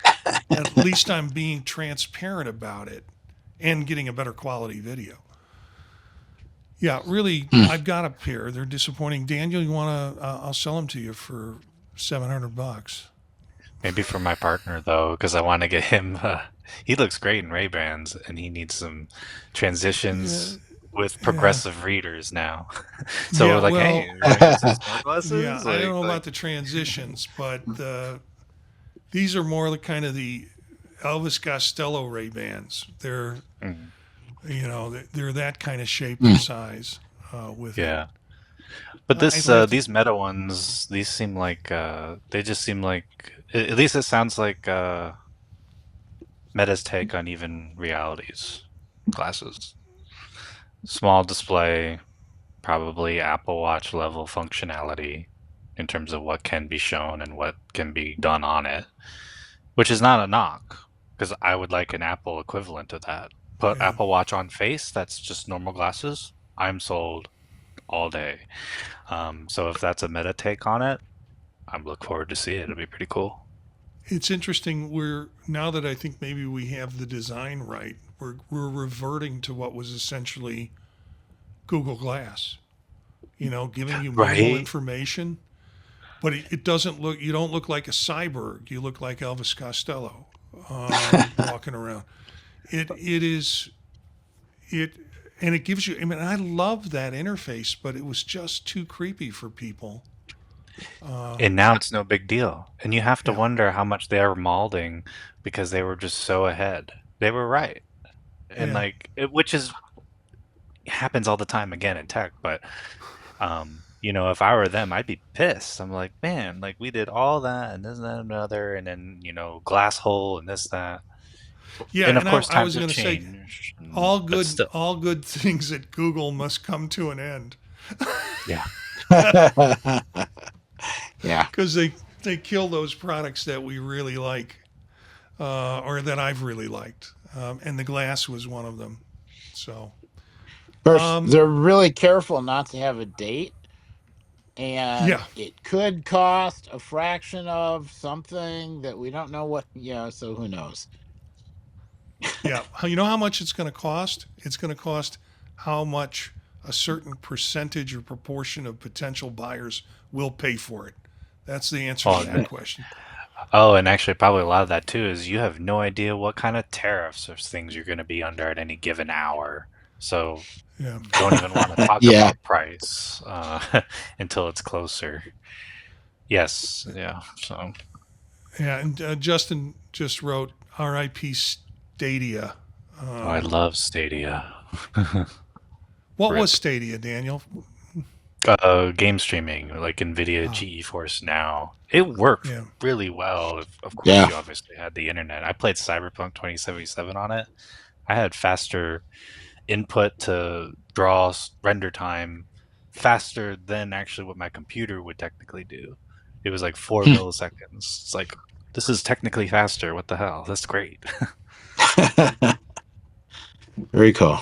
At least I'm being transparent about it and getting a better quality video. Yeah, really, I've got a pair. They're disappointing. Daniel, you want to? I'll sell them to you for $700. Maybe for my partner though, because I want to get him. He looks great in Ray-Bans, and he needs some Yeah, transitions with yeah, progressive readers now. So we're yeah. like, hey, Well, you want to get some smart yeah. glasses? I don't know Like, about the transitions, but these are more the kind of the Elvis Costello Ray Bans. They're mm, they're that kind of shape and size with it. yeah. But I'd like to. these meta ones, these seem like they just seem like at least it sounds like Meta's take on even realities glasses. Small display, probably Apple Watch level functionality in terms of what can be shown and what can be done on it, which is not a knock because I would like an Apple equivalent to that. Put Yeah. Apple Watch on face, that's just normal glasses. I'm sold all day. So if that's a Meta take on it, I look forward to see it. It'll be pretty cool. It's interesting. We're now that I think maybe we have the design right. We're reverting to what was essentially Google Glass. Giving you minimal Right? information, but it doesn't look. You don't look like a cyborg. You look like Elvis Costello walking around. It is it, and it gives you. I mean, I love that interface, but it was just too creepy for people. And now it's no big deal. And you have to Yeah, wonder how much they are malding because they were just so ahead. They were right. And which is happens all the time again in tech, but if I were them, I'd be pissed. I'm like, man, like we did all that and this, that, and another, and then glass hole and this, that, Yeah, and of and I, course I was times going have to say, changed, but all still, all good things at Google must come to an end yeah. Yeah. because they kill those products that we really like, or that I've really liked, and the glass was one of them. So, Of course, um, they're really careful not to have a date, and yeah, it could cost a fraction of something that we don't know what. Yeah, so who knows? yeah. You know how much it's going to cost? It's going to cost how much a certain percentage or proportion of potential buyers will pay for it. That's the answer to Oh, that question. and actually, probably a lot of that too is you have no idea what kind of tariffs or things you're going to be under at any given hour. So Yeah, don't even want to talk Yeah. about price until it's closer. Yes, yeah. So, yeah. And Justin just wrote R.I.P. Stadia. oh, I love Stadia. What was Rip. Stadia, Daniel? Game streaming, like NVIDIA Oh, GeForce Now. It worked yeah. really well. Of course, Yeah. you obviously had the internet. I played Cyberpunk 2077 on it. I had faster input to draw render time faster than actually what my computer would technically do. It was like 4 milliseconds. It's like, this is technically faster. What the hell? That's great. Very cool.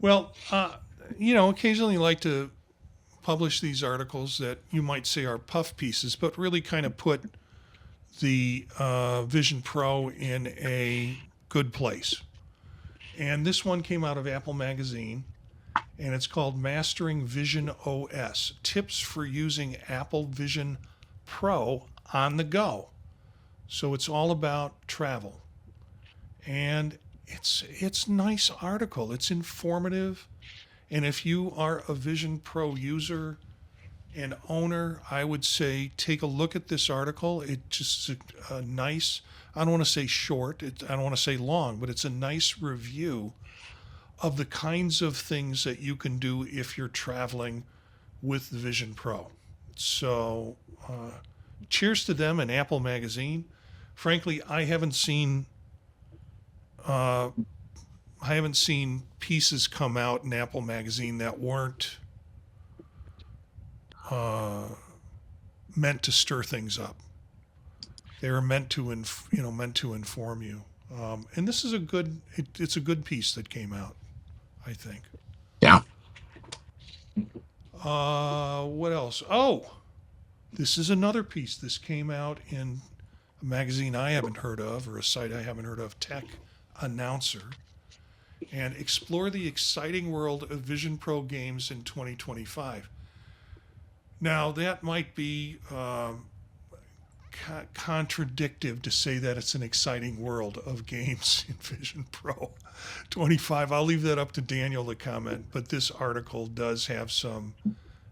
Well, occasionally you like to publish these articles that you might say are puff pieces, but really kind of put the Vision Pro in a good place. And this one came out of Apple Magazine, and it's called Mastering Vision OS Tips for Using Apple Vision Pro on the Go. So it's all about travel. And it's nice article. It's informative. And if you are a Vision Pro user and owner, I would say take a look at this article. It's just a nice, I don't want to say short, I don't want to say long, but it's a nice review of the kinds of things that you can do if you're traveling with the Vision Pro. So, cheers to them and Apple Magazine. Frankly, uh, I haven't seen pieces come out in Apple Magazine that weren't uh, meant to stir things up. They were meant to, meant to inform you. And this is it's a good piece that came out, I think. Yeah. What else? Oh, this is another piece. This came out in a magazine I haven't heard of or a site I haven't heard of, Tech Announcer, and explore the exciting world of Vision Pro games in 2025. Now, that might be contradictive to say that it's an exciting world of games in Vision Pro 25. I'll leave that up to Daniel to comment, but this article does have some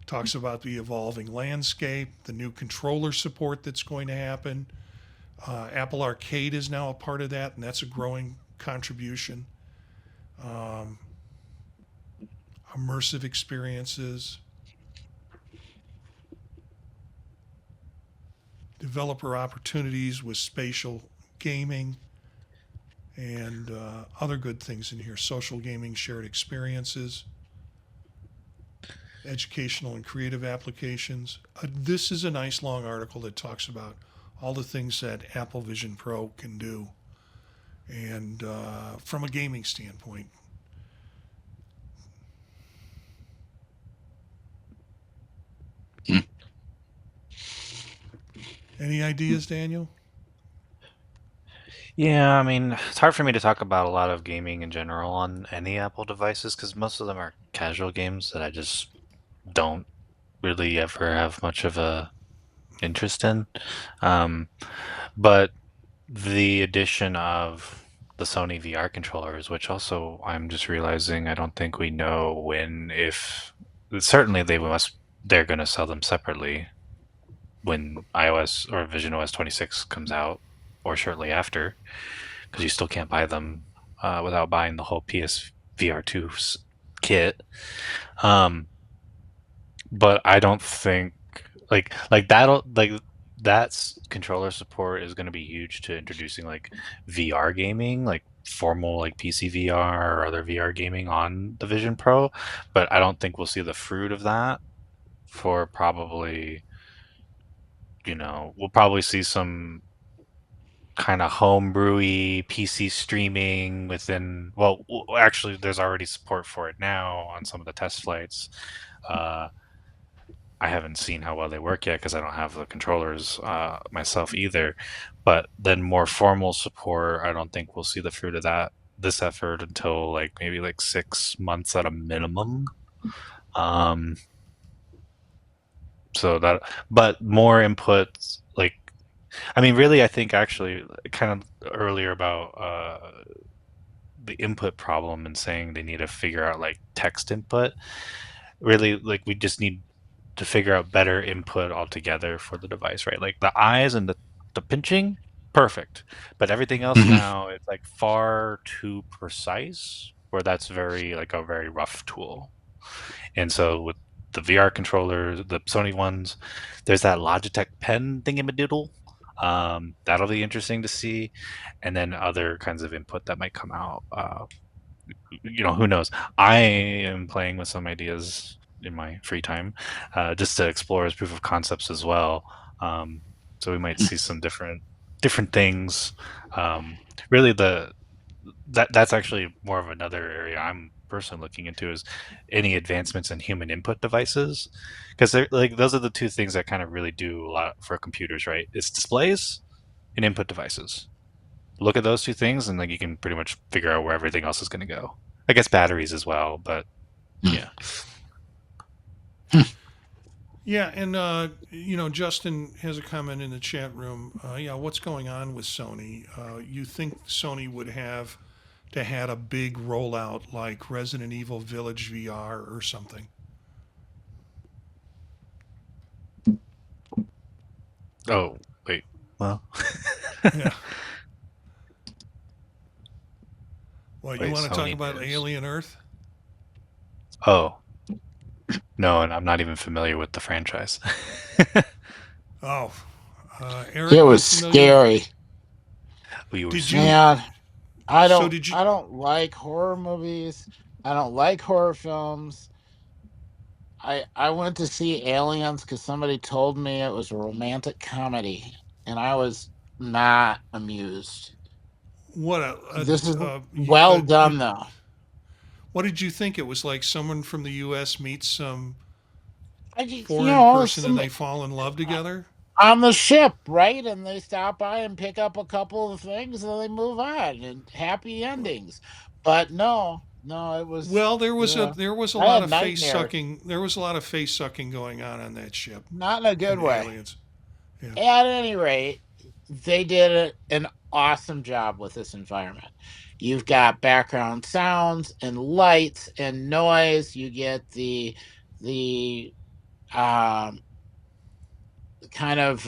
talks about the evolving landscape, the new controller support that's going to happen. Apple Arcade is now a part of that, and that's a growing contribution. Um, Immersive experiences, developer opportunities with spatial gaming, and other good things in here. Social gaming, shared experiences, educational and creative applications. This is a nice long article that talks about all the things that Apple Vision Pro can do, and from a gaming standpoint. Hmm. Any ideas, Daniel? Yeah, I mean, it's hard for me to talk about a lot of gaming in general on any Apple devices because most of them are casual games that I just don't really ever have much of a interest in. Um, but the addition of the Sony VR controllers, which also I'm just realizing I don't think we know when, if certainly they're going to sell them separately when iOS or Vision OS 26 comes out or shortly after, because you still can't buy them without buying the whole PSVR 2 kit. Um, but I don't think like that'll like that's controller support is going to be huge to introducing like VR gaming, like formal like PC VR or other VR gaming on the Vision Pro. But I don't think we'll see the fruit of that for probably, we'll probably see some kind of homebrewy PC streaming within. Well, actually, there's already support for it now on some of the test flights. Uh, I haven't seen how well they work yet because I don't have the controllers myself either. But then more formal support, I don't think we'll see the fruit of this effort until like maybe like 6 months at a minimum. Um, so that, but more inputs, like, I mean, really, I think actually, kind of earlier about the input problem and saying they need to figure out like text input. Really, like, we just need to figure out better input altogether for the device, right? Like the eyes and the pinching, perfect. But everything else Mhm. now is like far too precise, where that's very like a very rough tool. And so with the VR controllers, the Sony ones, there's that Logitech pen thingamadoodle. That'll be interesting to see, and then other kinds of input that might come out. Who knows? I am playing with some ideas in my free time, just to explore as proof of concepts as well. So we might see some different things. Um, really, that's actually more of another area I'm personally looking into is any advancements in human input devices, because they're like those are the two things that kind of really do a lot for computers, right? It's displays and input devices. Look at those two things, and like you can pretty much figure out where everything else is going to go. I guess batteries as well, but yeah. Yeah, and Justin has a comment in the chat room. Yeah, what's going on with Sony? You think Sony would have to had a big rollout like Resident Evil Village VR or something? Oh wait, well, Yeah. Well, you wait, want to talk Sony about news. Alien Earth? Oh no, and I'm not even familiar with the franchise. Oh, It Eric, you was familiar? scary. We were Did you? scared. Man, I So don't did you? I don't like horror movies. I don't like horror films. I went to see Aliens because somebody told me it was a romantic comedy, and I was not amused. What This is well done though. what did you think? It was like someone from the U.S. meets some I just, foreign person and some they fall in love together. on the ship, right? And they stop by and pick up a couple of things and they move on and happy endings. But no, it was Well, yeah. there was a I lot had of face nightmares. sucking. There was a lot of face sucking going on that ship Not in a in good way. Aliens. Yeah. At any rate, they did an awesome job with this environment. You've got background sounds and lights and noise. You get the um, kind of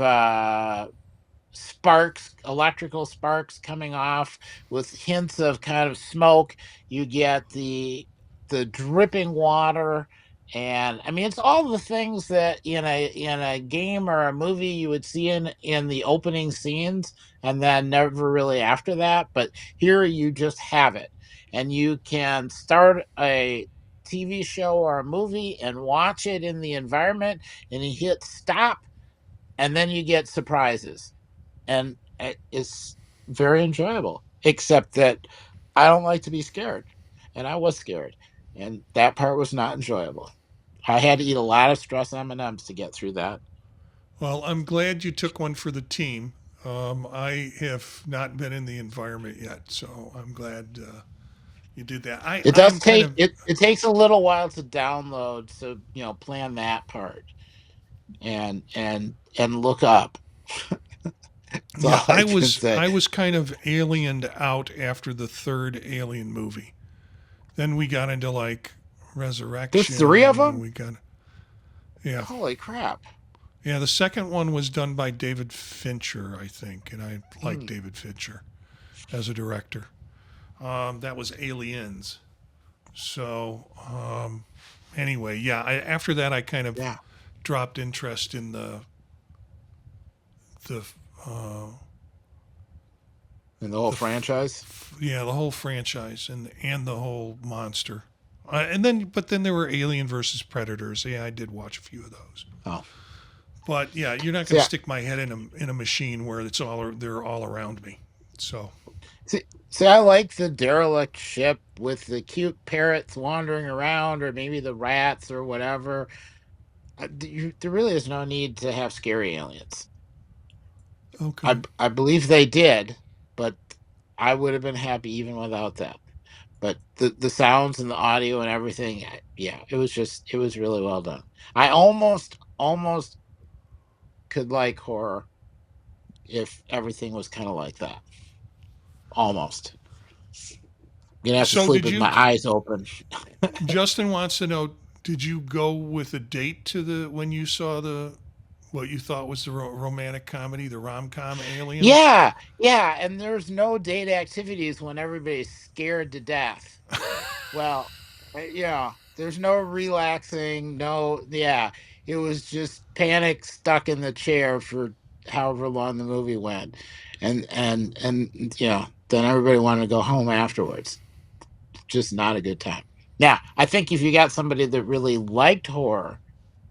sparks, electrical sparks coming off with hints of kind of smoke. You get the dripping water, and I mean it's all the things that in a game or a movie you would see in the opening scenes, and then never really after that. But here you just have it, and you can start a TV show or a movie and watch it in the environment, and you hit stop, and then you get surprises, and it's very enjoyable. Except that I don't like to be scared, and I was scared, and that part was not enjoyable. I had to eat a lot of stress M&Ms to get through that. Well, I'm glad you took one for the team. I have not been in the environment yet, so I'm glad you did that. It I does am kind take of it takes a little while to download, so plan that part and look up. That's yeah. all I can say. I was kind of aliened out after the third Alien movie. Then we got into like There's three of Resurrection, and them. we got yeah. Holy crap! Yeah, the second one was done by David Fincher, I think, and I like Hmm. David Fincher as a director. That was Aliens. So, anyway, yeah, after that, I kind of Yeah. dropped interest in the uh, And the whole the franchise. yeah, the whole franchise and the whole monster. But then there were Alien versus Predators. Yeah, I did watch a few of those. Oh, But yeah, you're not so going to yeah. stick my head in a machine where they're all around me. So See, I like the derelict ship with the cute parrots wandering around, or maybe the rats or whatever. There really is no need to have scary aliens. okay. I believe they did, but I would have been happy even without that. But the sounds and the audio and everything, yeah, it was really well done. I almost could like horror if everything was kind of like that. Almost. You'd have to So sleep did with you? my eyes open. Justin wants to know: did you go with a date to the when you saw the what you thought was the romantic comedy, the rom com Aliens? Yeah, yeah, and there's no date activities when everybody's scared to death. Well, yeah, there's no relaxing, no, yeah, it was just panic stuck in the chair for however long the movie went, and then everybody wanted to go home afterwards. Just not a good time. Now, I think if you got somebody that really liked horror,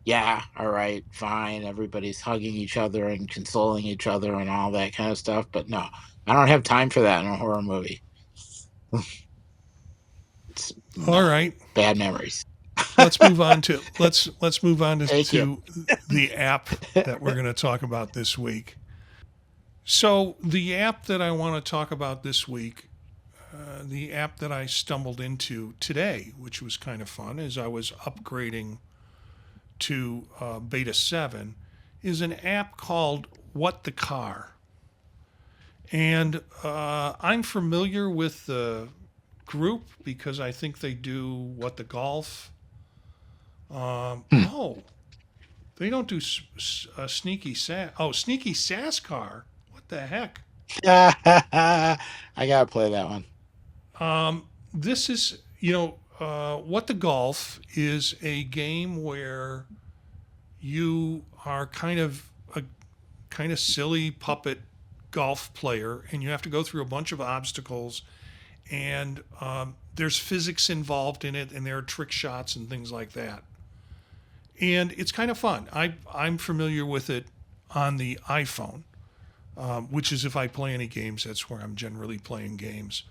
yeah, all right, fine. Everybody's hugging each other and consoling each other and all that kind of stuff. But no, I don't have time for that in a horror movie. All No, right, bad memories. let's move on Thank you. to the app that we're going to talk about this week. So the app that I want to talk about this week, the app that I stumbled into today, which was kind of fun, as I was upgrading to Beta 7, is an app called What the Car. And I'm familiar with the group because I think they do What the Golf. Hmm. Oh, they don't do Sneaky Sass. Oh, Sneaky Sass Car. What the heck? I gotta play that one. This is, What the Golf is a game where you are kind of silly puppet golf player, and you have to go through a bunch of obstacles, and there's physics involved in it, and there are trick shots and things like that. And it's kind of fun. I'm familiar with it on the iPhone, which is if I play any games, that's where I'm generally playing games.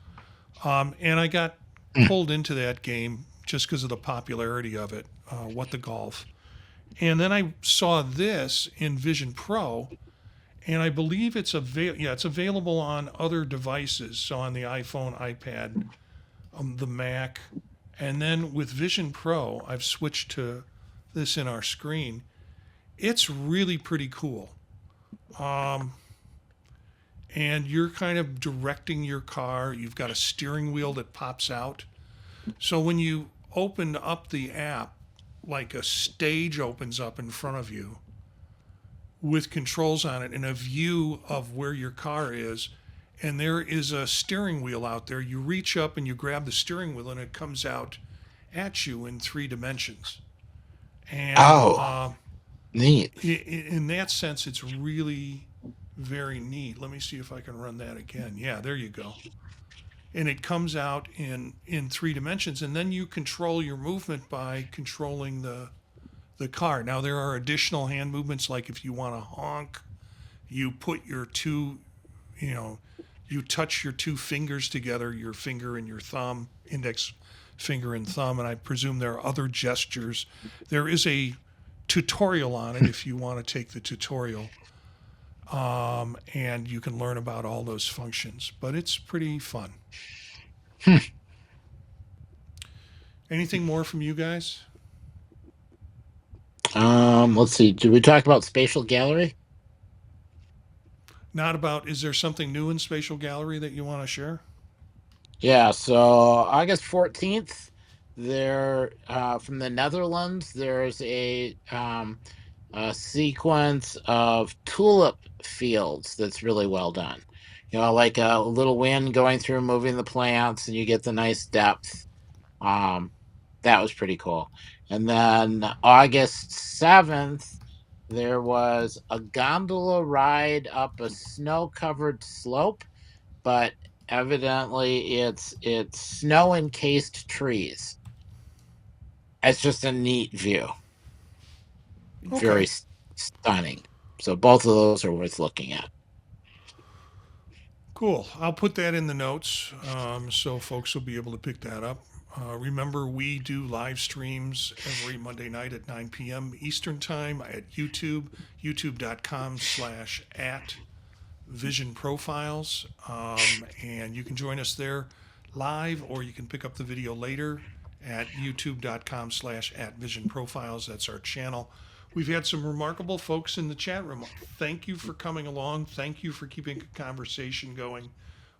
And I got Hmm. pulled into that game just because of the popularity of it, What the Golf. And then I saw this in Vision Pro, and I believe it's available on other devices, so on the iPhone, iPad, the Mac, and then with Vision Pro, I've switched to this in our screen. It's really pretty cool, and you're kind of directing your car. You've got a steering wheel that pops out, so when you open up the app, like a stage opens up in front of you with controls on it and a view of where your car is. And there is a steering wheel out there. You reach up and you grab the steering wheel, and it comes out at you in 3 dimensions. And Oh, neat. in that sense, it's really very neat. Let me see if I can run that again. Yeah, there you go. And it comes out in 3 dimensions, and then you control your movement by controlling the car. Now there are additional hand movements, like if you want to honk, you put your two, you know, you touch your two fingers together, your finger and your thumb, index finger and thumb, and I presume there are other gestures. There is a tutorial on it if you want to take the tutorial, and you can learn about all those functions. But it's pretty fun. Hmm. Anything more from you guys? Let's see. Did we talk about Spatial Gallery? Not about. Is there something new in Spatial Gallery that you want to share? Yeah, so August 14th, there from the Netherlands, there's a sequence of tulip fields that's really well done. Like a little wind going through, moving the plants, and you get the nice depth. Um, that was pretty cool. And then August 7th, there was a gondola ride up a snow-covered slope, but evidently it's snow-encased trees. It's just a neat view. Very Okay. stunning. So both of those are worth looking at. Cool. I'll put that in the notes so folks will be able to pick that up. Remember, we do live streams every Monday night at 9 p.m. Eastern Time at YouTube, youtube.com/at Vision Profiles. And you can join us there live, or you can pick up the video later at youtube.com/at Vision Profiles. That's our channel. We've had some remarkable folks in the chat room. Thank you for coming along. Thank you for keeping a conversation going.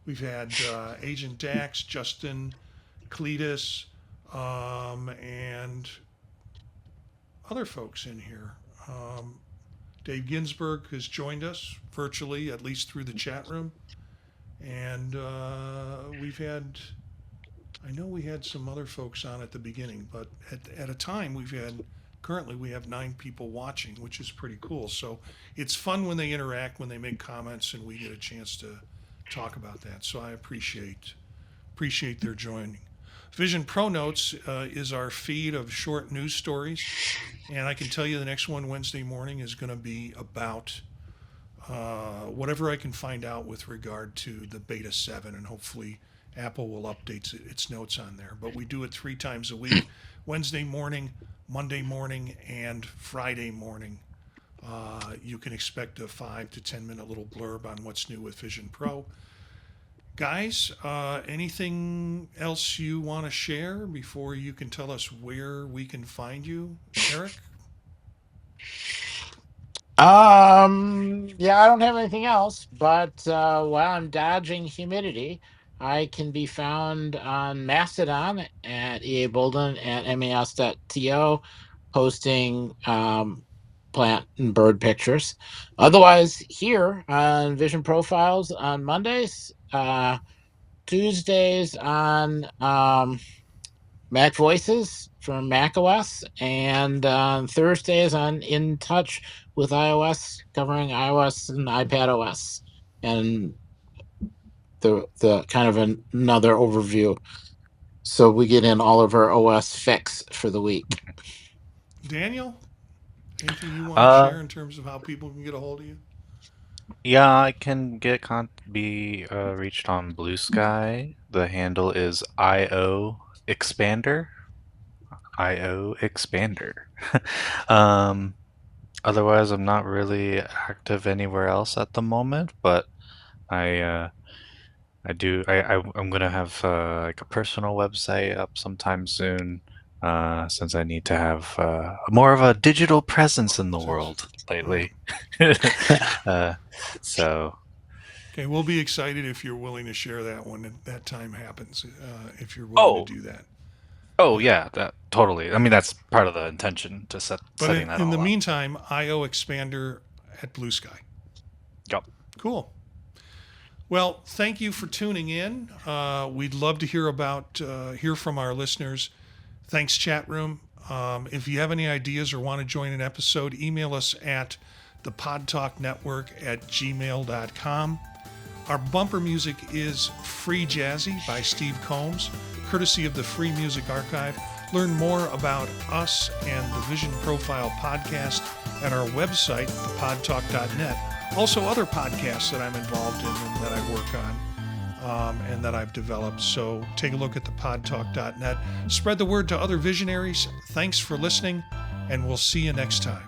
We've had Agent Dax, Justin, Cletus, and other folks in here. Dave Ginsburg has joined us virtually, at least through the chat room. And we've had, I know we had some other folks on at the beginning, but at a time currently we have 9 people watching, which is pretty cool. So it's fun when they interact, when they make comments, and we get a chance to talk about that. So I appreciate their joining. Vision Pro Notes is our feed of short news stories. And I can tell you the next one Wednesday morning is going to be about whatever I can find out with regard to the Beta 7, and hopefully Apple will update its notes on there. But we do it 3 times a week, Wednesday morning, Monday morning, and Friday morning. You can expect a 5 to 10 minute little blurb on what's new with Vision Pro. Guys, anything else you want to share before you can tell us where we can find you, Eric? Yeah, I don't have anything else, but while I'm dodging humidity, I can be found on Mastodon at EA Bolden at mas.to, posting plant and bird pictures. Otherwise, here on Vision Profiles on Mondays, Tuesdays on Mac Voices from macOS, and on Thursdays on In Touch with iOS, covering iOS and iPad OS, and the kind of another overview. So we get in all of our OS fix for the week. Daniel, anything you want to share in terms of how people can get a hold of you? Yeah, I can be reached on Blue Sky. The handle is IO Expander. IO Expander. um, Otherwise, I'm not really active anywhere else at the moment, but I I'm gonna have like a personal website up sometime soon, since I need to have more of a digital presence in the world lately. uh, so Okay, we'll be excited if you're willing to share that when that time happens. If you're willing to oh do that. oh Yeah. yeah, that totally. I mean, that's part of the intention to But setting that in the all up. meantime, IO Expander at Blue Sky. Yep. Cool. Well, thank you for tuning in. We'd love to hear from our listeners. Thanks, chat room. If you have any ideas or want to join an episode, email us at thepodtalknetwork@gmail.com. Our bumper music is Free Jazzy by Steve Combs, courtesy of the Free Music Archive. Learn more about us and the Vision Profile podcast at our website, thepodtalk.net. Also, other podcasts that I'm involved in and that I work on and that I've developed. So take a look at thepodtalk.net. Spread the word to other visionaries. Thanks for listening, and we'll see you next time.